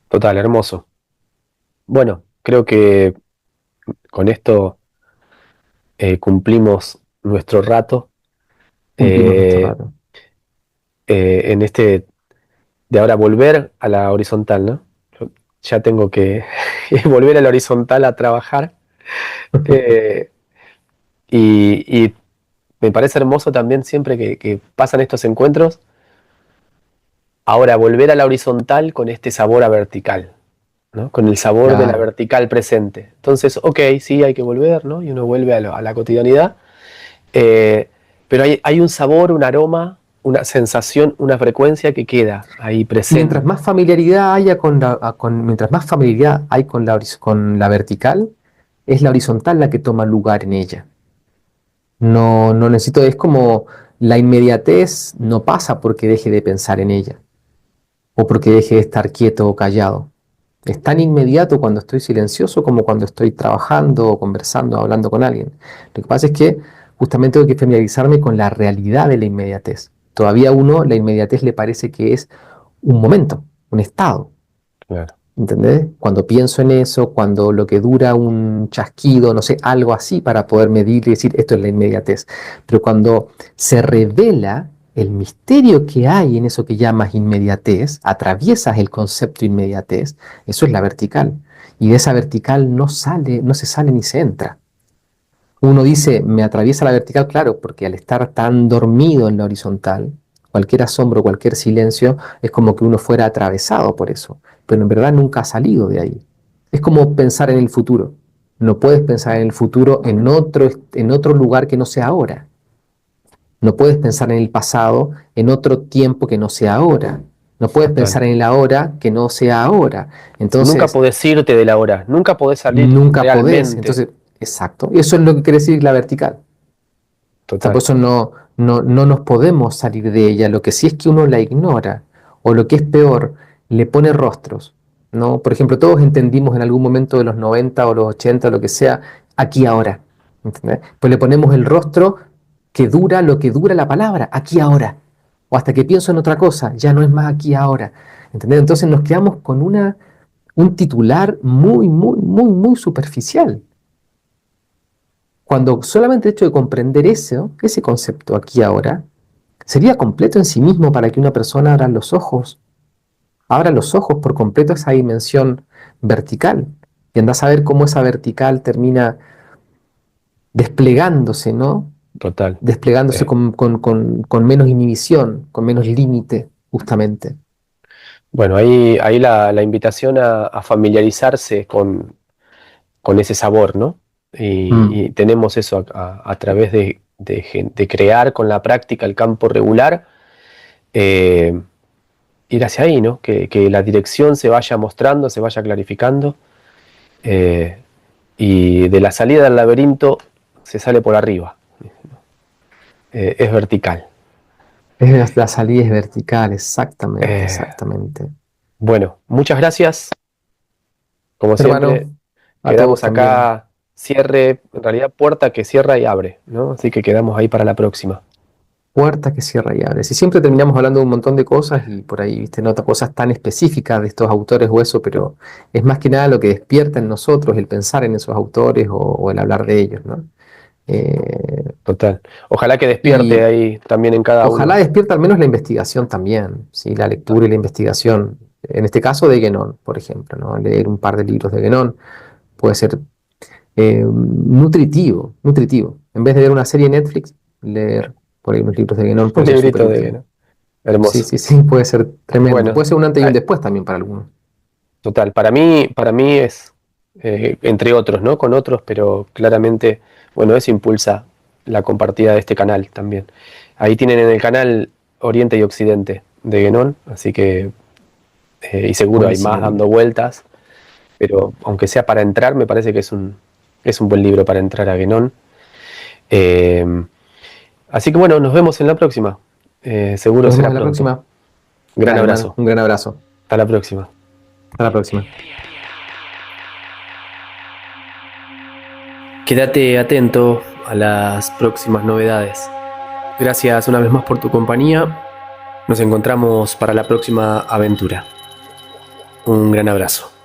Total, hermoso. Bueno, creo que con esto cumplimos nuestro rato Cumplimos nuestro eh, rato. en este de ahora volver a la horizontal, ¿no? Yo ya tengo que volver a la horizontal a trabajar. eh, y me parece hermoso también siempre que pasan estos encuentros, ahora volver a la horizontal con este sabor a vertical, ¿no? Con el sabor de la Claro. vertical presente. Entonces, ok, sí, hay que volver, ¿no? Y uno vuelve a la cotidianidad. Eh, pero hay un sabor, un aroma, una sensación, una frecuencia que queda ahí Mientras presente. más familiaridad haya mientras más familiaridad hay con la vertical, es la horizontal la que toma lugar en ella. No necesito, es como la inmediatez no pasa porque deje de pensar en ella o porque deje de estar quieto o callado. Es tan inmediato cuando estoy silencioso como cuando estoy trabajando o conversando o hablando con alguien. Lo que pasa es que justamente tengo que familiarizarme con la realidad de la inmediatez. Todavía a uno la inmediatez le parece que es un momento, un estado. Claro. ¿Entendés? Cuando pienso en eso, cuando lo que dura un chasquido, no sé, algo así para poder medir y decir esto es la inmediatez. Pero cuando se revela el misterio que hay en eso que llamas inmediatez, atraviesas el concepto inmediatez, eso es la vertical. Y de esa vertical no sale, no se sale ni se entra. Uno dice, me atraviesa la vertical, claro, porque al estar tan dormido en la horizontal, cualquier asombro, cualquier silencio, es como que uno fuera atravesado por eso, pero en verdad nunca ha salido de ahí. Es como pensar en el futuro. No puedes pensar en el futuro en otro lugar que no sea ahora. No puedes pensar en el pasado en otro tiempo que no sea ahora. No puedes Total. pensar en el ahora que no sea ahora. Nunca Entonces, podés irte de la hora, nunca podés salir nunca podés. realmente. Entonces, exacto. Y eso es lo que quiere decir la vertical. O sea, por Total, eso no nos podemos salir de ella. Lo que sí es que uno la ignora, o lo que es peor, le pone rostros, ¿no? Por ejemplo, todos entendimos en algún momento de los 90 o los 80 o lo que sea, aquí ahora. ¿Entendés? Pues le ponemos el rostro que dura lo que dura la palabra, aquí ahora. O hasta que pienso en otra cosa, ya no es más aquí ahora. ¿Entendés? Entonces nos quedamos con un titular muy superficial. Cuando solamente el hecho de comprender ese concepto aquí ahora, sería completo en sí mismo para que una persona abra los ojos por completo a esa dimensión vertical. Y anda a saber cómo esa vertical termina desplegándose, ¿no? total. Desplegándose Eh, con menos inhibición, con menos límite, justamente. bueno, ahí la invitación a familiarizarse con ese sabor, ¿no? Mm, Y tenemos eso a través de crear con la práctica el campo regular, eh, ir hacia ahí, ¿no? Que la dirección se vaya mostrando, se vaya clarificando, eh, y de la salida del laberinto se sale por arriba, es vertical. la salida es vertical, exactamente, Eh, exactamente. bueno, muchas gracias, como siempre. Hermano, a todos Quedamos también. acá, cierre, en realidad puerta que cierra y abre, ¿no? Así que quedamos ahí para la próxima. Puerta que cierra y abre. Si siempre terminamos hablando de un montón de cosas y por ahí, viste, no cosas tan específicas de estos autores o eso, pero es más que nada lo que despierta en nosotros el pensar en esos autores o el hablar de ellos, ¿no? Eh, Total. Ojalá que despierte y ahí también en cada ojalá uno. despierta al menos la investigación también, ¿sí? La lectura y la investigación. En este caso de Guénon, por ejemplo, ¿no? Leer un par de libros de Guénon puede ser nutritivo, nutritivo. En vez de ver una serie en Netflix, leer por ahí unos libros de Guénon Un puede ser súper librito útil. ¿no? Sí, Hermoso. sí, sí, puede ser tremendo. Bueno, Puede ser un antes y un ah, después también para algunos. total. Para mí es, entre otros, ¿no? Con otros, pero claramente, bueno, eso impulsa la compartida de este canal también. Ahí tienen en el canal Oriente y Occidente de Guénon, así que, y seguro hay más Buenísimo dando libro. vueltas, pero aunque sea para entrar, me parece que es un buen libro para entrar a Guénon. Eh, Así que bueno, nos vemos en la próxima. Seguro Nos vemos será en la pronto. próxima. Gran Dale, hermano. abrazo. Un gran abrazo. Hasta la próxima. Hasta la próxima. Quédate atento a las próximas novedades. Gracias una vez más por tu compañía. Nos encontramos para la próxima aventura. Un gran abrazo.